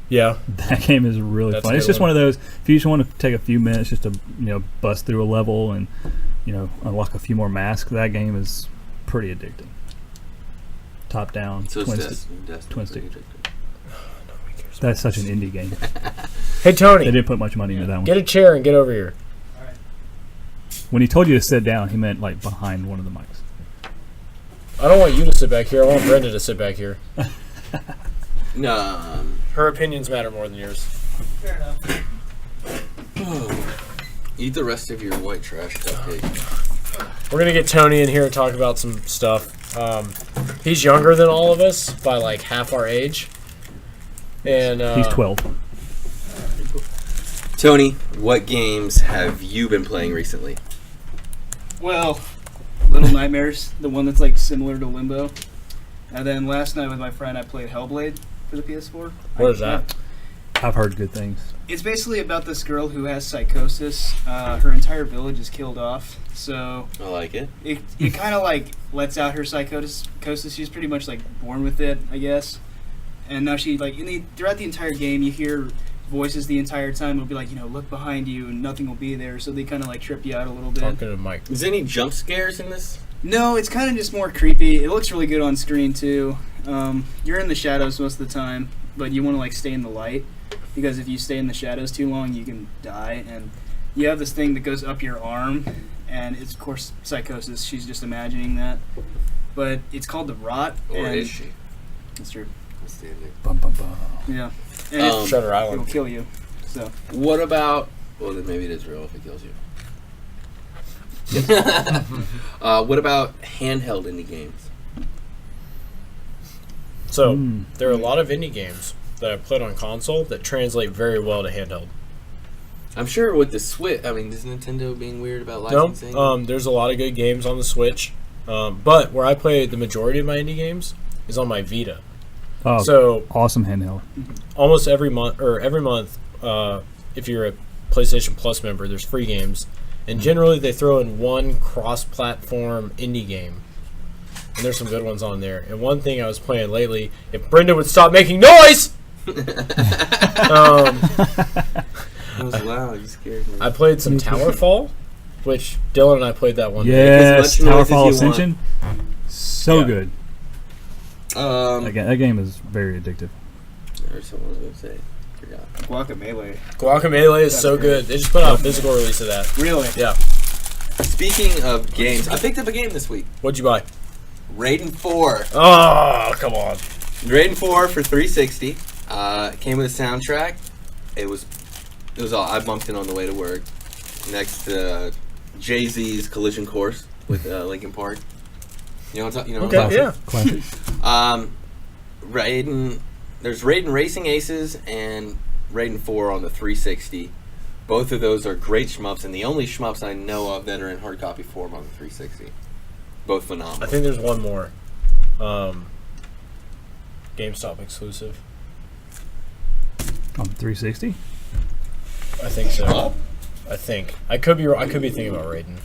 Yeah, That game is really That's fun. a It's good just one. one of those. If you just want to take a few minutes just to bust through a level and unlock a few more masks, that game is pretty addicting. Top down, So twin it's stick. Twin stick. nobody cares. That's such an indie game. Hey They Tony, didn't put much money into that one. get a chair and get over here. All right. When he told you to sit down, he meant like behind one of the mics. I don't want you to sit back here. I want Brenda to sit back here. No. Her opinions matter more than yours. Fair enough. Eat the rest of your white trash cupcake. We're gonna get Tony in here and talk about some stuff. He's younger than all of us by like half our age, and He's 12. Tony, what games have you been playing recently? Well, Little Nightmares, the one that's like similar to Limbo. And then last night with my friend, I played Hellblade for the PS4. What is that? I've heard good things. It's basically about this girl who has psychosis. Her entire village is killed off. So I like it. it kind of like lets out her psychosis. She's pretty much like born with it, I guess. And now she like throughout the entire game, you hear voices the entire time. It'll be like, look behind you, and nothing will be there. So they kind of like trip you out a little bit. Talking to Mike. Is there any jump scares in this? No, it's kind of just more creepy. It looks really good on screen too. You're in the shadows most of the time, but you want to like stay in the light because if you stay in the shadows too long, you can die. And you have this thing that goes up your arm, and it's of course psychosis. She's just imagining that, but it's called the Rot. Or and is she? That's true. Outstanding. Bum, bum, bum. Yeah, and Shutter it'll Island. kill you. So What about... Well, then maybe it is real if it kills you. What about handheld indie games? So there are a lot of indie games that I played on console that translate very well to handheld. I'm sure with the Switch... I mean, is Nintendo being weird about No, licensing? there's a lot of good games on the Switch, but where I play the majority of my indie games is on my Vita. Oh, So awesome handheld. almost every month, if you're a PlayStation Plus member, there's free games, and generally they throw in one cross-platform indie game, and there's some good ones on there. And one thing I was playing lately, if Brenda would stop making noise, It was loud. You scared me. I played some Towerfall, which Dylan and I played that one day. Yes, as much noise as Towerfall you Ascension. So Yeah. good. That game is very addictive. There's someone was going to say. Forgot. Guacamelee. Guacamelee is so good. They just put out a physical release of that. Really? Yeah. Speaking of games, I picked up a game this week. What'd you buy? Raiden 4. Oh, come on. Raiden 4 for 360. It came with a soundtrack. It was all. I bumped it on the way to work. Next to Jay-Z's Collision Course with Linkin Park. You know what I'm talking? Okay, yeah. Classic. Raiden. There's Raiden Racing Aces and Raiden 4 on the 360. Both of those are great shmups, and the only shmups I know of that are in hard copy form on the 360. Both phenomenal. I think there's one more. GameStop exclusive. On 360. I think so. I think. I could be thinking about Raiden.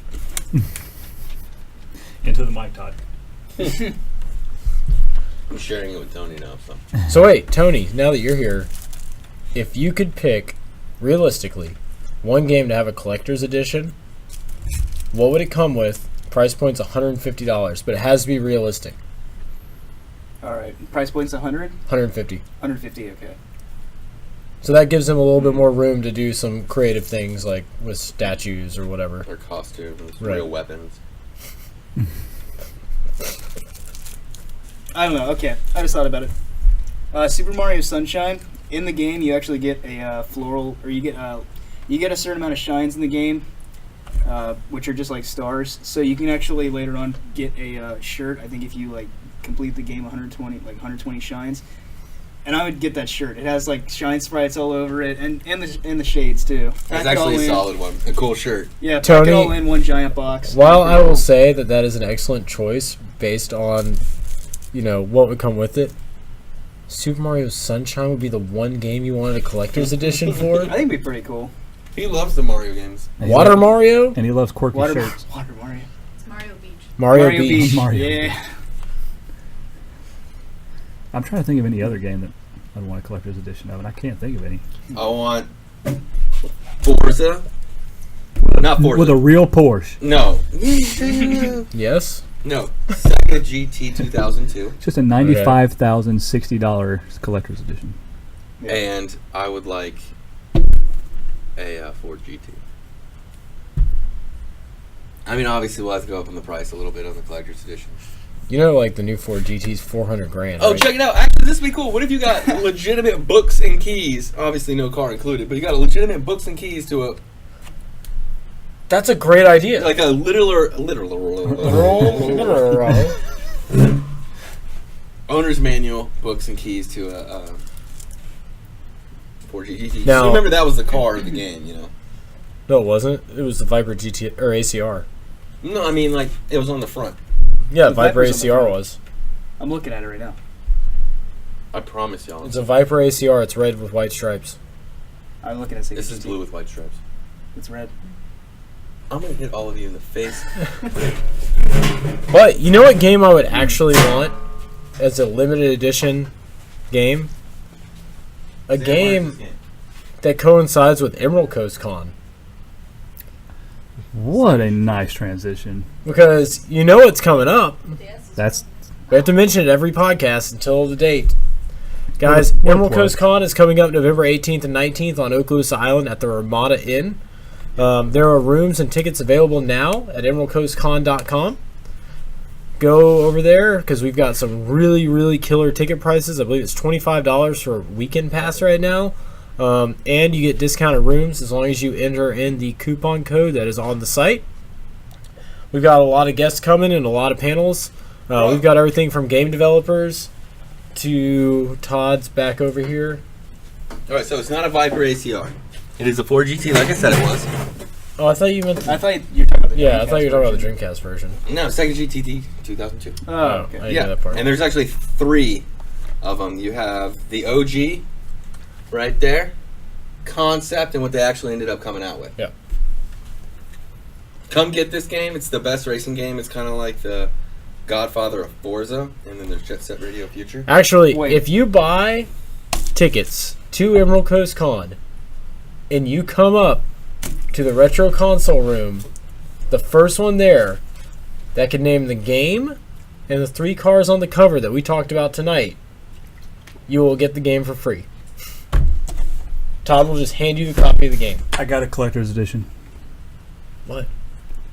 Into the mic, Todd. I'm sharing it with Tony now. So So wait, Tony, now that you're here, if you could pick, realistically, one game to have a collector's edition, what would it come with? Price point's $150, but it has to be realistic. All right. Price point's 100. 150. 150. Okay. So that gives them a little bit more room to do some creative things, like with statues or whatever. their costumes, Right. real weapons. I don't know. Okay, I just thought about it. Super Mario Sunshine. in the game, you actually get a floral, or you get a certain amount of shines in the game, which are just like stars. So you can actually later on get a shirt. I think if you like complete the game 120 shines. And I would get that shirt. It has like shine sprites all over it, and the shades too. That's actually a solid one. A cool shirt. Yeah, pack Tony, it all in one giant box. While I will say that is an excellent choice based on, what would come with it, Super Mario Sunshine would be the one game you wanted a collector's edition for. I think it'd be pretty cool. He loves the Mario games. Water Mario? And he loves quirky Water shirts. Mario. It's Mario Beach. Mario Beach. Mario Yeah. I'm trying to think of any other game that I'd want a collector's edition of, and I can't think of any. I want Forza. Not Forza. With a real Porsche. No. Yes? No. Sega GT 2002. Just a $95,060 collector's edition. And I would like a Ford GT. I mean, obviously, we'll have to go up on the price a little bit on the collector's edition. Like the new Ford GT's $400,000. Oh, right? check it out. Actually, this would be cool. What if you got legitimate books and keys? Obviously, no car included, but you got legitimate books and keys to a... That's a great idea. Like a literal owner's manual, books and keys to a Ford GT. Now- So remember, that was the car of the game, No, it wasn't. It was the Viper GT or ACR. No, I mean, like, it was on the front. Yeah, The Viper Viper's on the ACR front. was. I'm looking at it right now. I promise y'all. It's a Viper ACR. It's red with white stripes. I'm looking at it. This is blue with white stripes. It's red. I'm going to hit all of you in the face. But you know what game I would actually want as a limited edition game? A game that coincides with Emerald Coast Con. What a nice transition. Because you know it's coming up. Yes. That's We have to mention it every podcast until the date. Guys, What a Emerald plug. Coast Con is coming up November 18th and 19th on Okaloosa Island at the Ramada Inn. There are rooms and tickets available now at emeraldcoastcon.com. Go over there because we've got some really, really killer ticket prices. I believe it's $25 for a weekend pass right now. And you get discounted rooms as long as you enter in the coupon code that is on the site. We've got a lot of guests coming and a lot of panels. We've got everything from game developers to Todd's back over here. All right, so it's not a Viper ACR. It is a Ford GT, like I said it was. Oh, I thought you meant... I thought you were talking about the yeah, I thought you were talking about the version. Dreamcast version. No, Sega GT 2002. Oh, okay. I didn't know that part. And there's actually 3 of them. You have the OG right there, Concept, and what they actually ended up coming out with. Yeah. Come get this game. It's the best racing game. It's kind of like the Godfather of Forza, and then there's Jet Set Radio Future. Actually, Wait. if you buy tickets to Emerald Coast Con and you come up to the Retro Console Room, the first one there that can name the game and the 3 cars on the cover that we talked about tonight, you will get the game for free. Todd will just hand you the copy of the game. I got a collector's edition. What?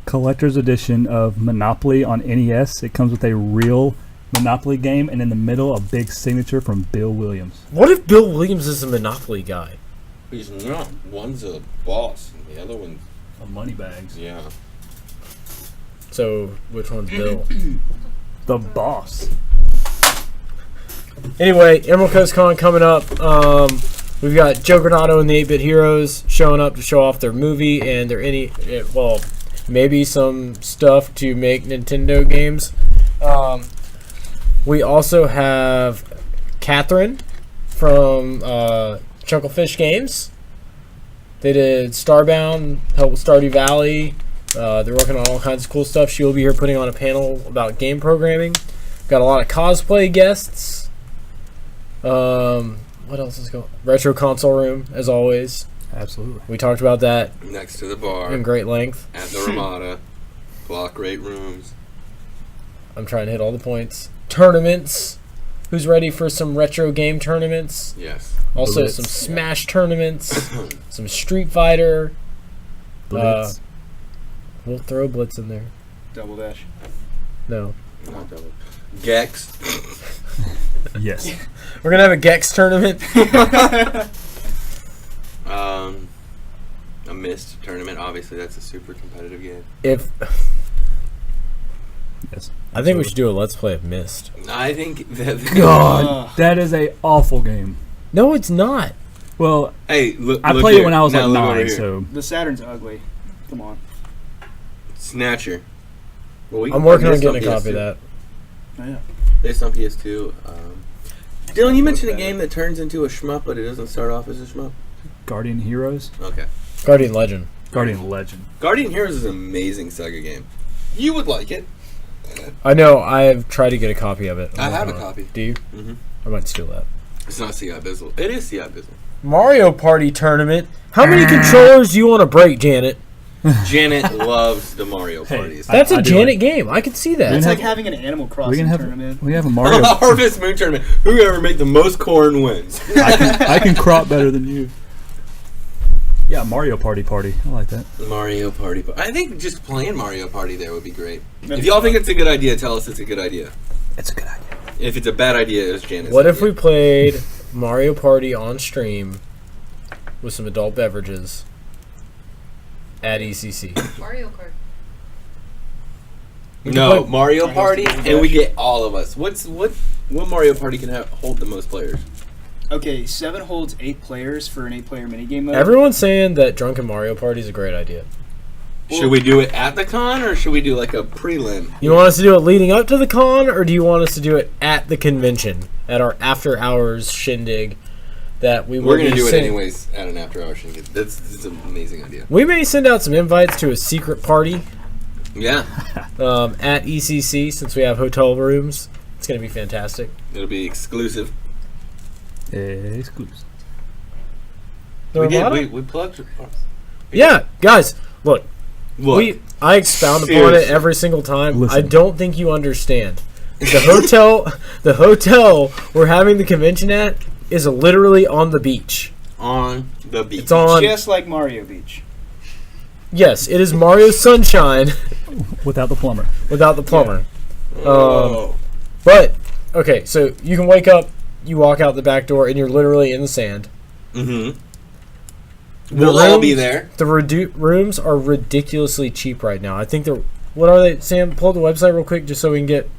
Collector's edition of Monopoly on NES. It comes with a real Monopoly game, and in the middle, a big signature from Bill Williams. What if Bill Williams is a Monopoly guy? He's not. One's a boss, and the other one's... Money bags. Yeah. So, which one's Bill? The boss. Anyway, Emerald Coast Con coming up. We've got Juggernaut and the 8-Bit Heroes showing up to show off their movie and maybe some stuff to make Nintendo games. We also have Catherine from Chucklefish Games. They did Starbound, helped with Stardew Valley. They're working on all kinds of cool stuff. She will be here putting on a panel about game programming. Got a lot of cosplay guests. What else is going on? Retro Console Room, as always. Absolutely. We talked about that Next to the bar, in great length. at the Ramada, block rate rooms. I'm trying to hit all the points. Tournaments. Who's ready for some retro game tournaments? Yes. Also Blitz. some Smash tournaments. Some Street Fighter. Blitz. We'll throw Blitz in there. Double Dash. No. Not double. Gex. Yes. We're gonna have a Gex tournament. A Myst tournament. Obviously, that's a super competitive game. If Yes. I think we should do a Let's Play of Myst. I think that. God, that is a awful game. No, it's not. Well, Hey, look. I look played here. it when I was Now like look over 9, here. so The Saturn's ugly. Come on. Snatcher. Well, we I'm can working play on Myst getting a copy PS2. of that. Oh, yeah. Based on PS2. Dylan, you mentioned a game that turns into a shmup, but it doesn't start off as a shmup. Guardian Heroes, Okay. Guardian Legend. Guardian Legend. Guardian Heroes is an amazing Sega game. You would like it. I know. I have tried to get a copy of it. I I'm have a working on it. copy. Do you? Mm-hmm. I might steal that. It's not CI Bizzle. It is CI Bizzle. Mario Party tournament. How many controllers do you want to break, Janet? Janet loves the Mario Hey, parties. That's I a do Janet like- game. I can see that. It's have- like having an Animal We Crossing can have tournament. we have a Mario. Harvest Moon tournament. Whoever make the most corn wins. I can crop better than you. Yeah, Mario Party. I like that. Mario Party. I think just playing Mario Party there would be great. That'd If be y'all fun. think it's a good idea, tell us it's a good idea. It's a good idea. If it's a bad idea, it's Janet's What if we idea. played Mario Party on stream with some adult beverages at ECC? Mario Kart. We can No, play- Mario I Party, guess and we get all of us. What Mario Party can hold the most players? Okay, 7 holds 8 players for an 8-player minigame mode. Everyone's saying that Drunken Mario Party is a great idea. Should we do it at the con, or should we do like a prelim? You want us to do it leading up to the con, or do you want us to do it at the convention, at our after-hours shindig that we will We're gonna be do it send- anyways at an after hours shindig. That's an amazing idea. We may send out some invites to a secret party Yeah, at ECC since we have hotel rooms. It's going to be fantastic. it'll be exclusive. Exclusive. We did. Ramada? We plugged. Yeah, guys, look. Look, I expound upon it Seriously. every single time. Listen. I don't think you understand. The hotel we're having the convention at is literally on the beach. on the beach. It's on. Just like Mario Beach. Yes, it is Mario Sunshine Without the plumber. without the plumber. Oh. But okay, so you can wake up, you walk out the back door, and you're literally in the sand. Mm-hmm. The We'll all rooms- be there. The rooms are ridiculously cheap right now. I think they're. What are they? Sam, pull up the website real quick just so we can get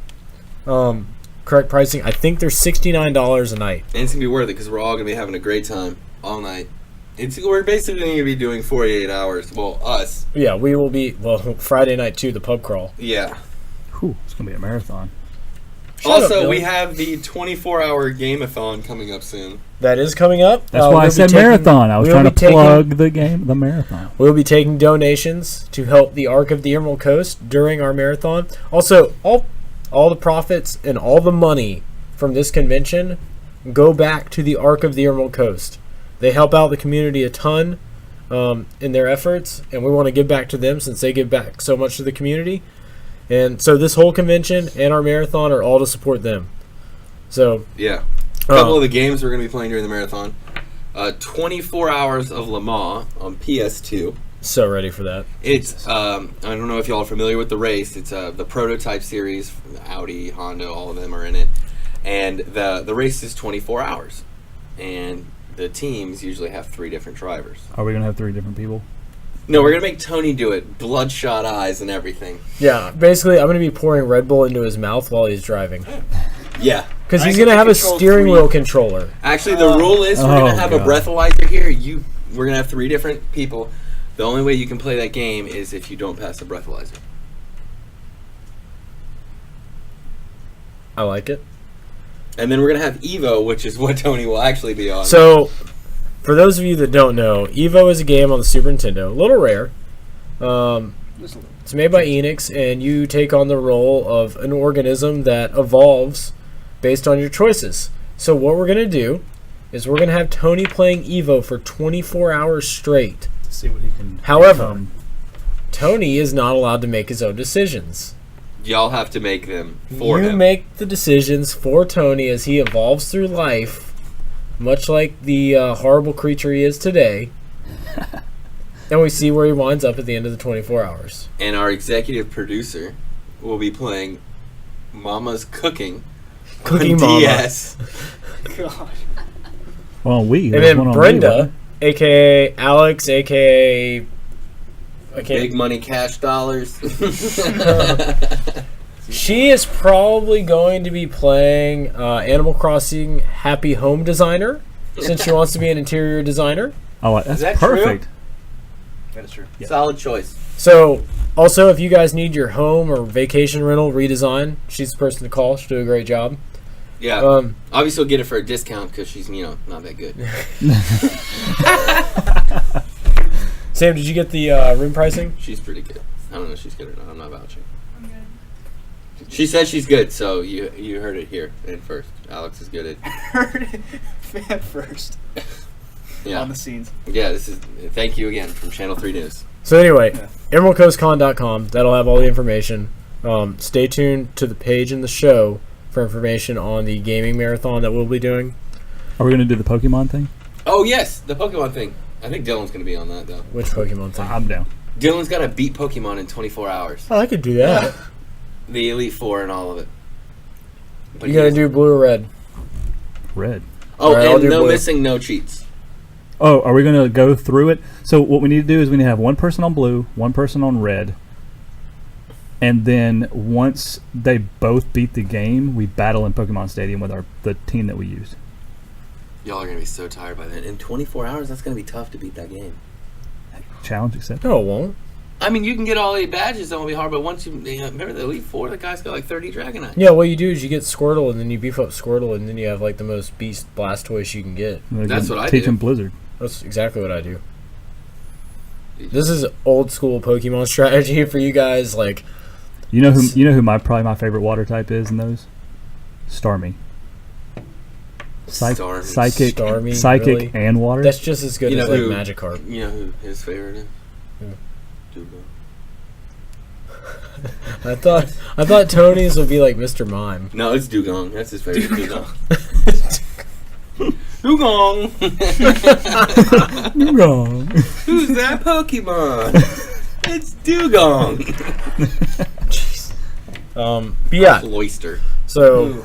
correct pricing. I think they're $69 a night. And it's gonna be worth it because we're all gonna be having a great time all night. We're basically gonna be doing 48 hours. Well, us. Yeah, we will be. Well, Friday night too. The pub crawl. Yeah. Whew, it's gonna be a marathon. Shut up, Also, Dylan. we have the 24-hour game-a-thon coming up soon. That is coming up. That's why we'll I be said taking- marathon. I was we'll trying to be taking- plug the marathon. We'll be taking donations to help the Arc of the Emerald Coast during our marathon. Also, all the profits and all the money from this convention go back to the Arc of the Emerald Coast. They help out the community a ton in their efforts, and we want to give back to them since they give back so much to the community. And so this whole convention and our marathon are all to support them. So, Yeah. A couple of the games we're going to be playing during the marathon. 24 hours of Le Mans on PS2. so ready for that. It's, I don't know if y'all are familiar with the race. It's the prototype series. Audi, Honda, all of them are in it. And the race is 24 hours. And the teams usually have 3 different drivers. Are we gonna have 3 different people? No, we're going to make Tony do it. Bloodshot eyes and everything. Yeah, basically, I'm going to be pouring Red Bull into his mouth while he's driving. Yeah. Because I he's get going to to have a control steering 3. wheel controller. Actually, the rule is we're going to have a God. breathalyzer here. We're going to have 3 different people. The only way you can play that game is if you don't pass the breathalyzer. I like it. And then we're going to have Evo, which is what Tony will actually be on. So, for those of you that don't know, Evo is a game on the Super Nintendo. A little rare. It's made by Enix, and you take on the role of an organism that evolves based on your choices. So what we're going to do is we're going to have Tony playing Evo for 24 hours straight. To see what he can. However, become. Tony is not allowed to make his own decisions. Y'all have to make them for You him. make the decisions for Tony as he evolves through life, much like the horrible creature he is today. And we see where he winds up at the end of the 24 hours. And our executive producer will be playing Mama's Cooking Cookie on Mama. DS. God. Well, on Wii. And there's then one on Wii, Brenda, wasn't a.k.a. Alex, a.k.a. I can't. Big money cash dollars. She is probably going to be playing Animal Crossing Happy Home Designer since she wants to be an interior designer. it? Oh, that's that true? perfect. That is true. Yeah. Solid choice. So, also, if you guys need your home or vacation rental redesign, she's the person to call. She'll do a great job. Yeah. Obviously, we'll get it for a discount because she's, not that good. Sam, did you get the room pricing? She's pretty good. I don't know if she's good or not. I'm not vouching. I'm good. She says she's good, so you heard it here and first. Alex is good at. Heard it fan first Yeah. on the scenes. Yeah. This is. Thank you again from Channel 3 News. So anyway, Yeah. EmeraldCoastCon.com. That'll have all the information. Stay tuned to the page in the show for information on the gaming marathon that we'll be doing. Are we going to do the Pokemon thing? Oh yes, the Pokemon thing. I think Dylan's gonna be on that though. Which Pokemon thing? I'm down. Dylan's got to beat Pokemon in 24 hours. Oh, I could do that. The Elite Four and all of it. But You gotta do blue or red. Red. Oh, Alright, I'll and do no blue. missing, no cheats. Oh, are we going to go through it? So what we need to do is we need to have one person on blue, one person on red, and then once they both beat the game, we battle in Pokemon Stadium with the team that we used. Y'all are gonna be so tired by then. In 24 hours, that's gonna be tough to beat that game. Challenge accepted. No, it won't. I mean, you can get all 8 badges. That won't be hard. But once you remember the Elite Four, the guy's got like 30 Dragonite. Yeah, what you do is you get Squirtle, and then you beef up Squirtle, and then you have like the most beast Blastoise you can get. That's what I teach do. him Blizzard. That's exactly what I do. This is old school Pokemon strategy for you guys. Like, You know who probably my favorite water type is in those? Starmie. Starmie. Psychic, Starmie, psychic, really? and water. that's just as good You know as like who- Magikarp. You know who his favorite is? Who? Dugo. I thought Tony's would be like Mr. Mime. No, it's Dugong. That's his favorite. Dugong. Dugong. Wrong. Who's that Pokemon? It's Dugong. But yeah, Cloyster. so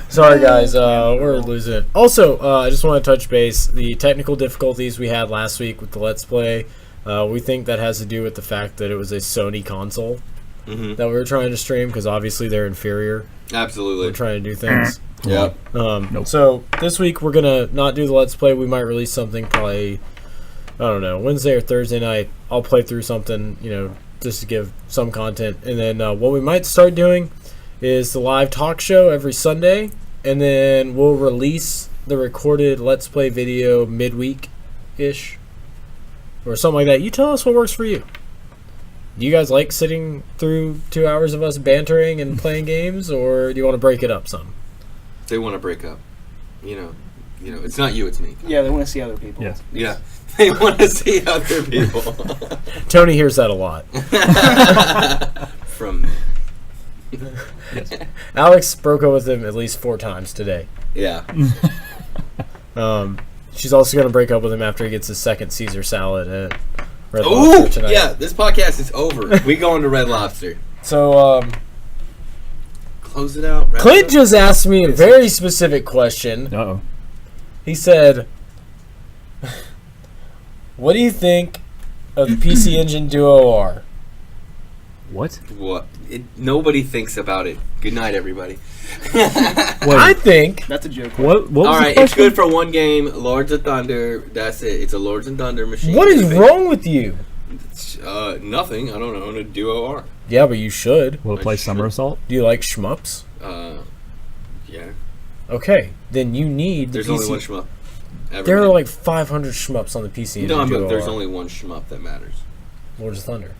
sorry guys, we're losing it. Also, I just want to touch base. The technical difficulties we had last week with the Let's Play, we think that has to do with the fact that it was a Sony console Mm-hmm. that we were trying to stream because obviously they're inferior. Absolutely. We're trying to do things. Yep. Nope. So this week we're gonna not do the Let's Play. We might release something probably, I don't know, Wednesday or Thursday night. I'll play through something, just to give some content. And then what we might start doing is the live talk show every Sunday, and then we'll release the recorded Let's Play video midweek-ish or something like that. You tell us what works for you. Do you guys like sitting through 2 hours of us bantering and playing games, or do you want to break it up some? They want to break up. It's not you, it's me. Yeah, they want to see other people. Yes. Yeah. They want to see other people. Tony hears that a lot. From me. Alex broke up with him at least 4 times today. Yeah. She's also going to break up with him after he gets his second Caesar salad at Red Lobster Ooh, tonight. yeah, this podcast is over. We going to Red Lobster. So, Close it out. wrap Clint it up. just asked me a very specific question. Uh-oh. He said, what do you think of the PC Engine Duo R? What? What? Nobody thinks about it. Good night, everybody. I think That's a joke. What was All the right, it's question? good for one game. Lords of Thunder. That's it. It's a Lords of Thunder machine. what is wrong with you? Nothing. I don't know. On a Duo R. Yeah, but you should. Will it play I Summer should. Assault? Do you like shmups? Yeah. Okay, then you need the There's PC. only one shmup. Ever There are made. like 500 shmups on the PC Engine No, Duo but there's R. only one shmup that matters. Lords of Thunder.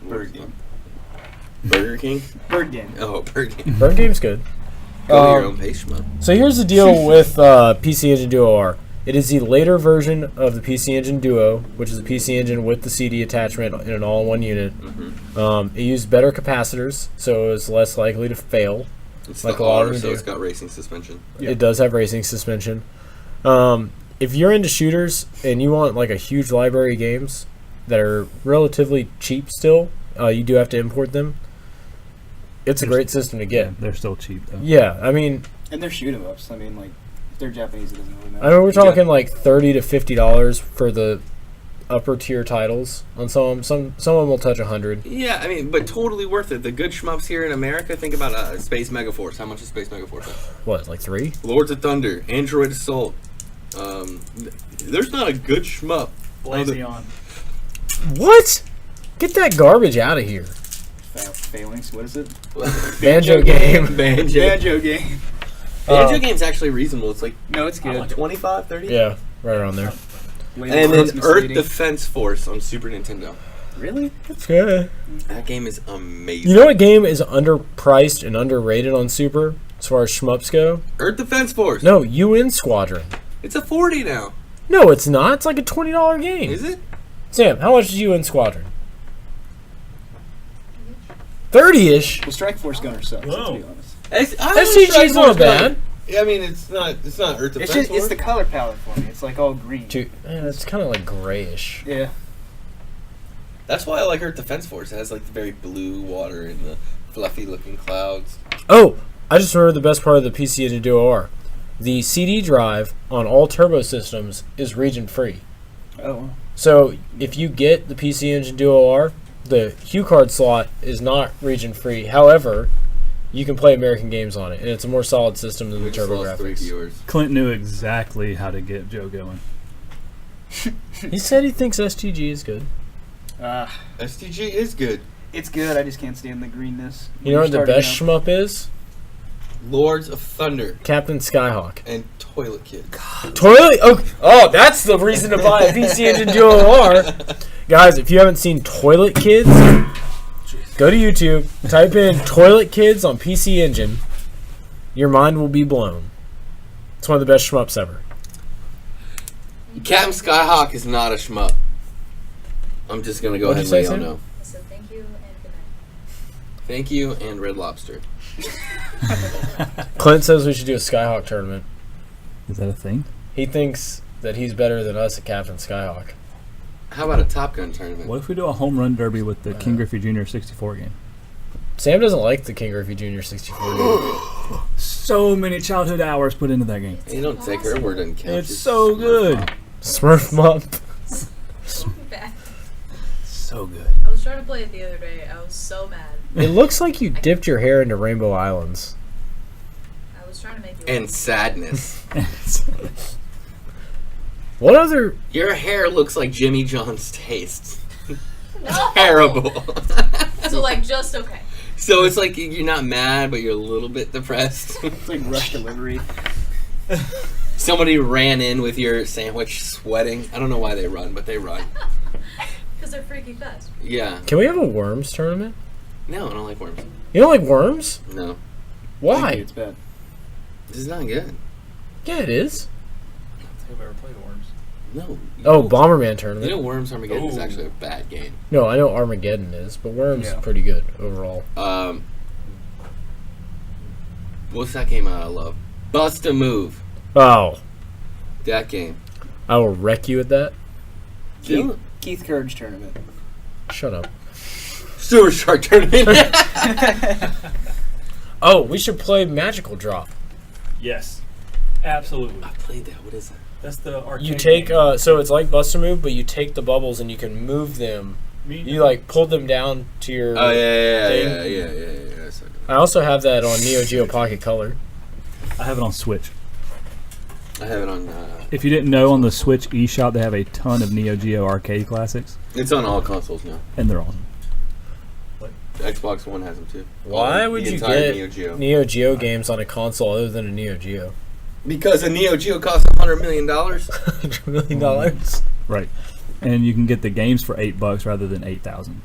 Burger King? Bird game. Oh, Burger King. Burn Game's good. Go to your own pace, shmup. So here's the deal with PC Engine Duo R. It is the later version of the PC Engine Duo, which is a PC Engine with the CD attachment in an all-in-one unit. Mm-hmm. It used better capacitors, so it was less likely to fail. It's Like the a lot of R, them so do. it's got racing suspension. It does have racing suspension. If you're into shooters and you want like a huge library of games that are relatively cheap still, You do have to import them. It's a great system to Yeah, get. they're still cheap though. Yeah, I mean, And they're shoot 'em ups. I mean, like, if they're Japanese, it doesn't really matter. I mean, we're talking like $30 to $50 for the upper tier titles on some of them. Some of them will touch 100. Yeah, I mean, but totally worth it. The good shmups here in America, think about Space Megaforce. How much is Space Megaforce? What, like 3? Lords of Thunder, Android Assault. There's not a good shmup. Blazion. What? Get that garbage out of here. Phalanx, what is it? Banjo game. Banjo game. Banjo game's actually reasonable. It's like No, it's good. 25, 30? Yeah, right around there. And then Earth misleading. Defense Force on Super Nintendo. Really? That's good. That game is amazing. You know what game is underpriced and underrated on Super as far as shmups go? Earth Defense Force. No, UN Squadron. It's a 40 now. No, it's not. It's like a $20 game. Is it? Sam, how much is UN Squadron? 30-ish. Well, Strike Force Gunner sucks, let's be honest. SCG's not bad. Yeah, I mean, it's not Earth Defense It's just Force. it's the color palette for me. It's like all green. It's kind of like grayish. Yeah. That's why I like Earth Defense Force. It has like the very blue water and the fluffy looking clouds. Oh, I just remember the best part of the PC Engine Duo R. The CD drive on all turbo systems is region free. Oh. So if you get the PC Engine Duo R, the Hue card slot is not region free. However, you can play American games on it, and it's a more solid system than the We just turbo lost 3 graphics. viewers. Clint knew exactly how to get Joe going. He said he thinks STG is good. STG is good. It's good. I just can't stand the greenness. You know what the best shmup is? Lords of Thunder Captain Skyhawk. and Toilet Kid. Toilet? Oh, that's the reason to buy a PC Engine Duo R. Guys, if you haven't seen Toilet Kids, go to YouTube, type in Toilet Kids on PC Engine. Your mind will be blown. It's one of the best shmups ever. Captain Skyhawk is not a shmup. I'm just gonna go What'd ahead you and let say, y'all know. I said thank you and good night. Thank you and Red Lobster. Clint says we should do a Skyhawk tournament. Is that a thing? He thinks that he's better than us at Captain Skyhawk. How about a Top Gun tournament? What if we do a home run derby with the King Griffey Jr. 64 game? Sam doesn't like the King Griffey Jr. 64 game. So many childhood hours put into that game. You don't take her word and count. It's so good. Smurf Mop. Bad. So good. I was trying to play it the other day. I was so mad. It looks like you dipped your hair into Rainbow Islands. I was trying to make you And sadness. What other... Your hair looks like Jimmy John's taste. No. Terrible. So like just okay. So it's like you're not mad, but you're a little bit depressed. It's like rush delivery. Somebody ran in with your sandwich sweating. I don't know why they run, but they run. Because they're freaky fast. Yeah. Can we have a worms tournament? No, I don't like worms. You don't like worms? No. Thank you, Why? It's bad. This is not good. Yeah, it is. I don't think I've ever played Worms. No. Oh, Bomberman You tournament. know Worms Armageddon is Oh. actually a bad game. No, I know Armageddon is, but Worms Yeah. is pretty good overall. What's that game I love? Bust a Move. Oh, That game. I will wreck you at that. Keith Courage tournament. Shut up. Sewer Shark Tournament. Oh, we should play Magical Drop. Yes. Absolutely. I played that. What is that? That's the arcade. You take, game. so it's like Buster Move, but you take the bubbles and you can move them. You like pull them down to your. Oh, yeah. thing. Sorry. I also have that on Neo Geo Pocket Color. I have it on Switch. I have it on. If you didn't know, on the Switch eShop, they have a ton of Neo Geo arcade classics, It's on all consoles now. and they're awesome. Xbox One has them too. Why The would you entire get Neo Geo? Neo Geo games on a console other than a Neo Geo? Because a Neo Geo costs $100 million. $100 million. Right. And you can get the games for $8 rather than $8,000.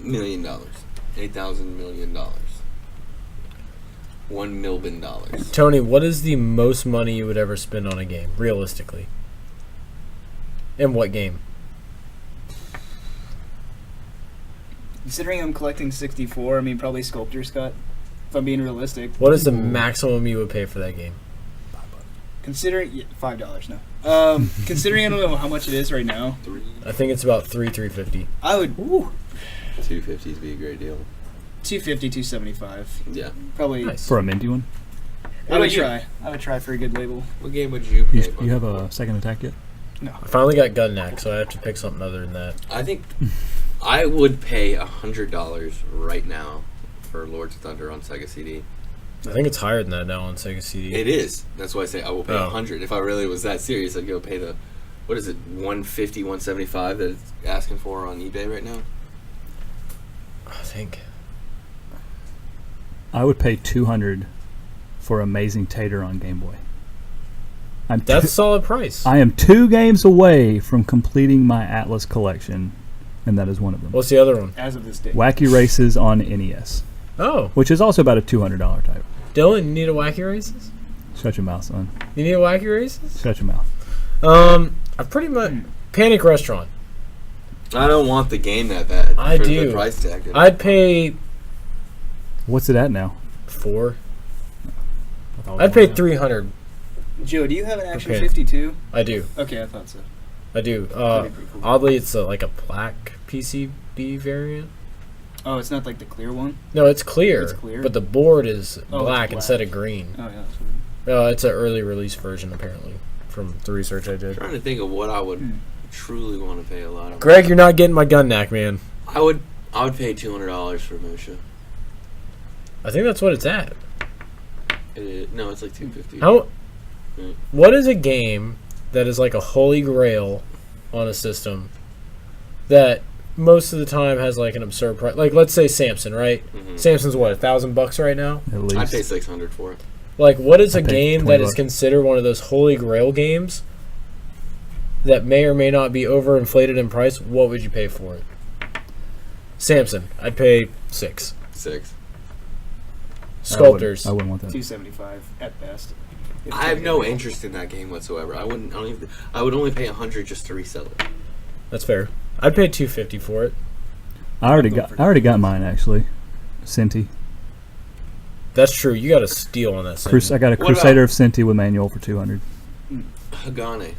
$8,000 million. $1 million. Tony, what is the most money you would ever spend on a game, realistically? And what game? Considering I'm collecting 64, I mean probably Sculptor's Cut. If I'm being realistic. What is the maximum you would pay for that game? Considering $5 no. Considering I don't know how much it is right now, I think it's about $350. I would. $250 would be a great deal. 250, 275. Yeah. Probably. Nice. For a minty one. I would try. I would try for a good label. What game would you pay? You have a second attack yet? No. I finally got gun neck, so I have to pick something other than that. I think I would pay $100 right now for Lords of Thunder on Sega CD. I think it's higher than that now on Sega CD. It is. That's why I say I will pay Oh. $100. If I really was that serious, I'd go pay the, what is it, $150, $175 that it's asking for on eBay right now? I think. I would pay $200 for Amazing Tater on Game Boy. That's a solid price. I am 2 games away from completing my Atlas collection, and that is one of them. What's the other one? As of this date. Wacky Races on NES, Oh, which is also about a $200 title. Dylan, you need a Wacky Races? Shut your mouth, son. You need a Wacky Races? Shut your mouth. I pretty much Panic Restaurant. I don't want the game that bad. I for do. The price tag. I'd pay What's it at now? 4. I thought it was I'd pay more. 300. Joe, do you have an Action Okay. 52? I do. Okay, I thought so. I do. That'd be pretty cool. Oddly, it's like a black PCB variant. Oh, it's not like the clear one? No, it's clear. It's clear? But the board is Oh, it's black black. instead of green. Oh, yeah, that's weird. It's an early release version, apparently, from the research I I'm did. trying to think of what I would truly want to pay a lot of. Greg, you're not getting my gun knack, man. I would pay $200 for Musha. I think that's what it's at. No, it's like $250. How? Mm. What is a game that is like a holy grail on a system that most of the time has like an absurd price? Like, let's say Samson, right? Mhm. Samson's what, $1,000 right now? At least. I'd pay $600 for it. Like, what is a I'd pay game 20 that is bucks. considered one of those holy grail games that may or may not be overinflated in price? What would you pay for it? Samson, I'd pay 6. 6. Sculptors, I wouldn't want that. 275 at best. If I have it's no okay. interest in that game whatsoever. I wouldn't. I would only pay $100 just to resell it. that's fair. I'd pay $250 for it. I already got mine actually. Senti. That's true. You got a steal on that. I got a What Crusader of Senti with manual for $200. Hagane.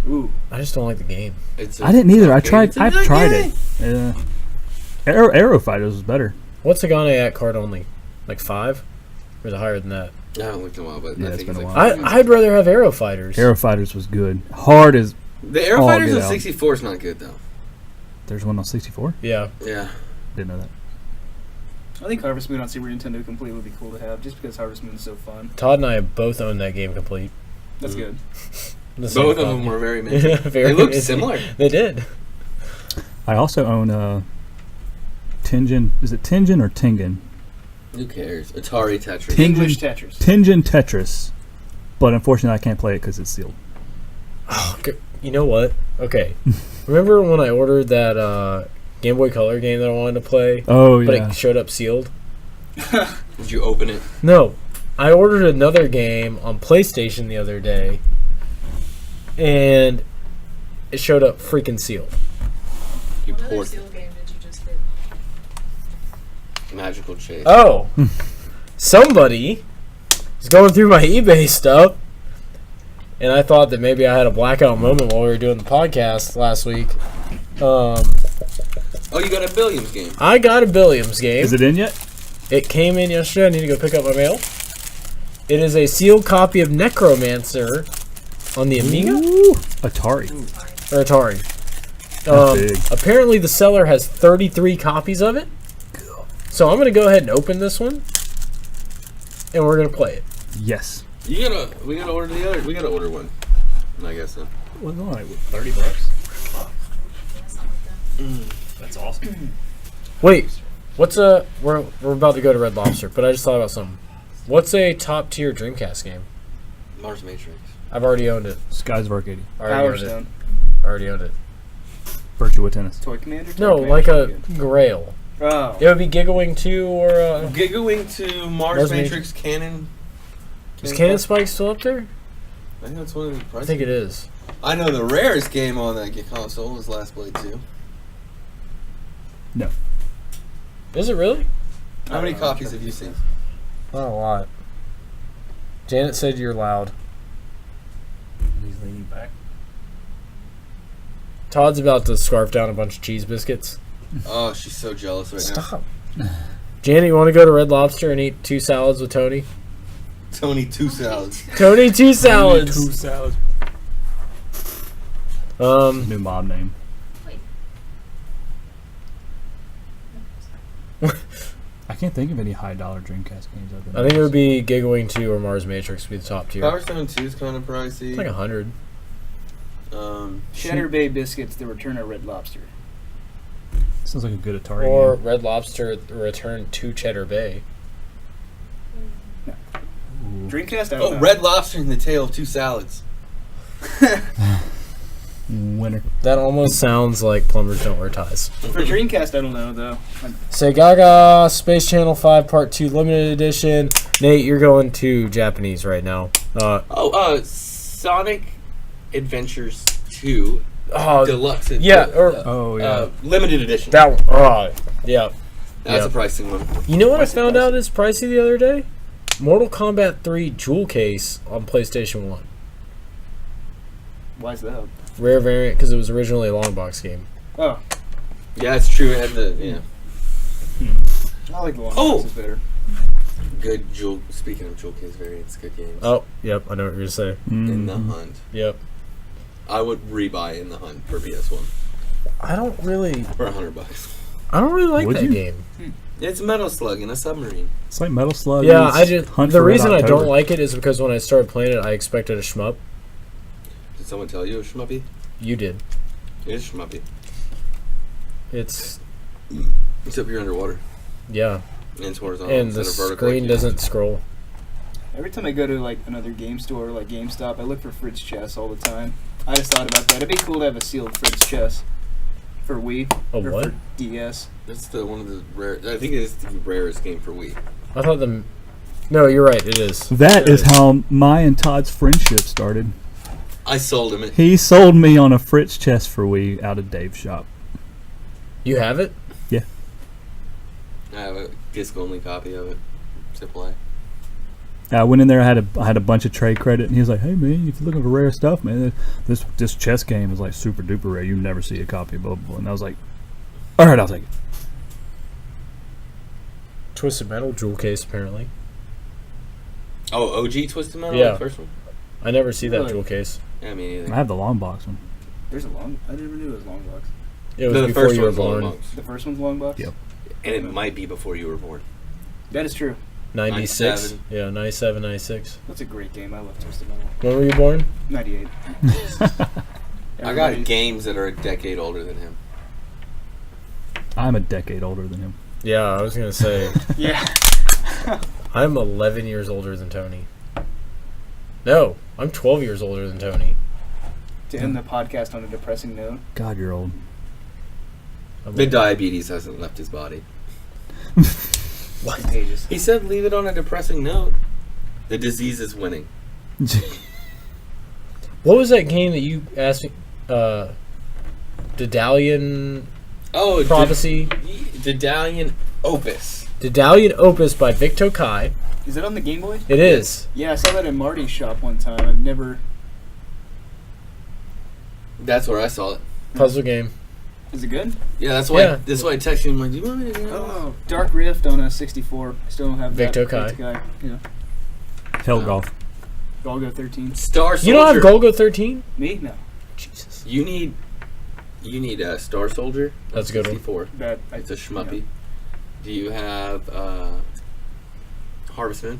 Ooh. I just don't like the game. I didn't either. I've tried Hagane. it. Yeah. Arrow Fighters was better. What's Hagane at card only? Like 5? Or is it higher than that? I haven't looked in a while, but Yeah, I it's think been it's a like while. I'd rather have Arrow Fighters. Arrow Fighters was good. Hard as The Arrow Oh, Fighters get on out. 64 is not good though. there's one on 64. Yeah. Yeah. Didn't know that. I think Harvest Moon on Super Nintendo Complete would be cool to have, just because Harvest Moon is so fun. Todd and I both own that game complete. That's good. The same Both of copy. them were very minty. Very They looked minty. similar. They did. I also own Tengen. Is it Tengen or Tengen? Who cares? Atari Tetris. Tengen- English Tetris. Tengen Tetris. But unfortunately, I can't play it because it's sealed. Oh, you know what? Okay. Remember when I ordered that Game Boy Color game that I wanted to play, Oh but yeah. it showed up sealed? Did you open it? No. I ordered another game on PlayStation the other day, and it showed up freaking sealed. You What other poured seal game did you just hit? Magical Chase. Oh, somebody is going through my eBay stuff, and I thought that maybe I had a blackout moment while we were doing the podcast last week. Oh, you got a Billiams game. I got a Billiams game. Is it in yet? It came in yesterday. I need to go pick up my mail. It is a sealed copy of Necromancer on the Amiga Ooh, Atari. or Atari. That's big. Apparently, the seller has 33 copies of it. So I'm going to go ahead and open this one, and we're going to play it. Yes. We gotta order the other. We gotta order one. I guess so. What's on it? $30. Yeah, something like that. That's awesome. Wait, what's a... We're about to go to Red Lobster, but I just thought about something. What's a top-tier Dreamcast game? Mars Matrix. I've already owned it. Skies of Arcadia. I already Power owned it. Stone. I already owned it. Virtua Tennis. Toy Commander? Toy No, Commander's like a really good. Grail. Oh. It would be Gigawing 2 or... Gigawing to Mars Mars Matrix Cannon. Is Cannon Spike still up there? I think that's one of the I prices. think it is. I know the rarest game on that console was Last Blade 2. No. Is it really? How many I don't know, I'm copies trying have to you think. seen? Not a lot. Janet said you're loud. He's leaning back. Todd's about to scarf down a bunch of cheese biscuits. Oh, she's so jealous right now. Stop. Janet, you want to go to Red Lobster and eat 2 salads with Tony? Tony, 2 salads. Tony, 2 salads. 2 salads. New mob name. I can't think of any high dollar Dreamcast games. I think it would be Giggling 2 or Mars Matrix would be the top tier. Power Stone 2 is kind of pricey. It's like 100. Cheddar Bay Biscuits, The Return of Red Lobster. Sounds like a good Atari Or game. Red Lobster Return to Cheddar Bay. Ooh. Dreamcast, I don't know. Red Lobster and the Tale of 2 Salads. Winner. That almost sounds like Plumbers Don't Wear Ties. For Dreamcast, I don't know, though. Say Gaga, Space Channel 5 Part 2 Limited Edition. Nate, you're going to Japanese right now. Sonic Adventures 2 Deluxe. yeah, or Oh, yeah. Limited Edition. that one. Oh, yeah. That's yeah. a pricing one. You know what I Pricey, found pricey. out is pricey the other day? Mortal Kombat 3 Jewel Case on PlayStation 1. Why is that? Rare variant because it was originally a long box game. Oh, Yeah, it's true. It had the I like the one. Oh! This is better. good jewel. Speaking of jewel case variants, good games. Oh, yep, I know what you're going to say. In the Mhm. Hunt. Yep. I would rebuy In the Hunt for PS1 I don't really for $100. like Would that you? game. It's Metal Slug in a submarine. It's like Metal Slug. Yeah, meets I just Hunt the for Red reason I don't October. like it is because when I started playing it, I expected a shmup. Did someone tell you it was schmuppy? You did. It is schmuppy. It's Except you're underwater. yeah, And it's horizontal and the instead of vertical. screen like doesn't scroll. Every time I go to like another game store, like GameStop, I look for Fritz chess all the time. I just thought about that. It'd be cool to have a sealed Fritz chess for Wii A or what? for DS. That's the one of the rare. I think it is the rarest game for Wii. I thought the. No, you're right. It is. That is how my and Todd's friendship started. I sold him it. He sold me on a Fritz chest for Wii out of Dave's shop. You have it? I have a disc only copy of it. AAA. I went in there. I had a bunch of trade credit, and he was like, "Hey man, if you're looking for rare stuff, man, this chess game is like super duper rare. You never see a copy, blah blah." Blah. And I was like, "All right, I'll take it." Twisted Metal jewel case apparently. Oh, OG Twisted Metal, Yeah. the first one. I never see that Really? jewel case. Yeah, me neither. I have the long box one. There's a long. I never knew it was long box. It was No, the before first you were one's long born. box. The first one's long box. Yep. And it might be before you were born. That is true. 96. 97. Yeah, 97, 96. That's a great game. I love Twisted Metal. When were you born? 98. I got games that are a decade older than him. I'm a decade older than him. Yeah, I was gonna say Yeah. I'm 11 years older than Tony. No, I'm 12 years older than Tony. To end the podcast on a depressing note. God, you're old. The diabetes hasn't left his body. Contagious. He said leave it on a depressing note. The disease is winning. What was that game that you asked me? Daedalian Oh, Prophecy? Daedalian Opus. Daedalian Opus by Vic Tokai. Is it on the Game Boy? It is. Yeah, I saw that in Marty's shop one time. I've never. That's where I saw it. Puzzle game. Is it good? Yeah, that's why. Yeah. That's why I texted him. Like, do you want me to? Oh, Dark Rift on a 64. Still don't have Vic that. Tokai. Vic Tokai. Yeah. Hell golf. Golgo 13. Star Soldier. You don't have Golgo 13? Me? No. Jesus. You need a Star Soldier. That's a good one. 64. That It's a schmuppy. Do you have Harvest Moon?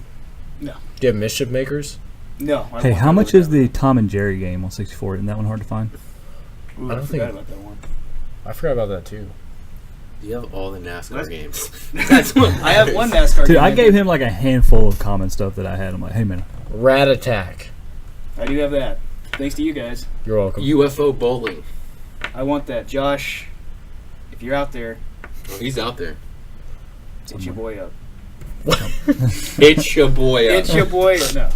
Do you have Mischief Makers? No. I Hey, won't how go much with is that the Tom and Jerry game on 64? Isn't that one hard to find? one. Ooh, I I don't forgot think- about that one. I forgot about that too. You have all the NASCAR What? games. That's what I have one NASCAR Dude, game. I gave him like a handful of common stuff that I had. I'm like, hey man, Rat Attack. I do have that. Thanks to you guys. You're welcome. UFO bowling. I want that. Josh, if you're out there, Oh, he's out there. hit your boy up. It's your boy. Hit your boy up. No.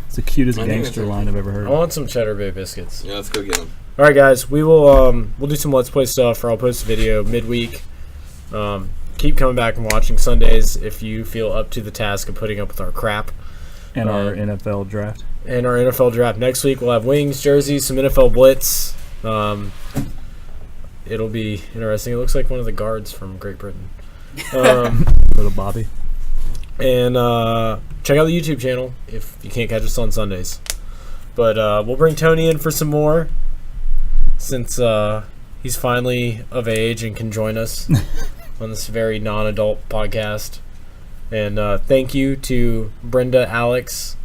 it's the cutest I think gangster that's line I've ever heard. I want some Cheddar Bay biscuits. Yeah, let's go get him. All right, guys. We will we'll do some Let's Play stuff, or I'll post a video midweek. Keep coming back and watching Sundays if you feel up to the task of putting up with our crap. And our NFL draft. And our NFL draft next week, we'll have wings, jerseys, some NFL blitz. it'll be interesting. It looks like one of the guards from Great Britain. Little Bobby. And check out the YouTube channel if you can't catch us on Sundays. But we'll bring Tony in for some more since he's finally of age and can join us on this very non-adult podcast. And thank you to Brenda, Alex,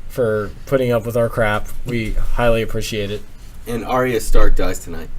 for putting up with our crap. We highly appreciate it. And Arya Stark dies tonight.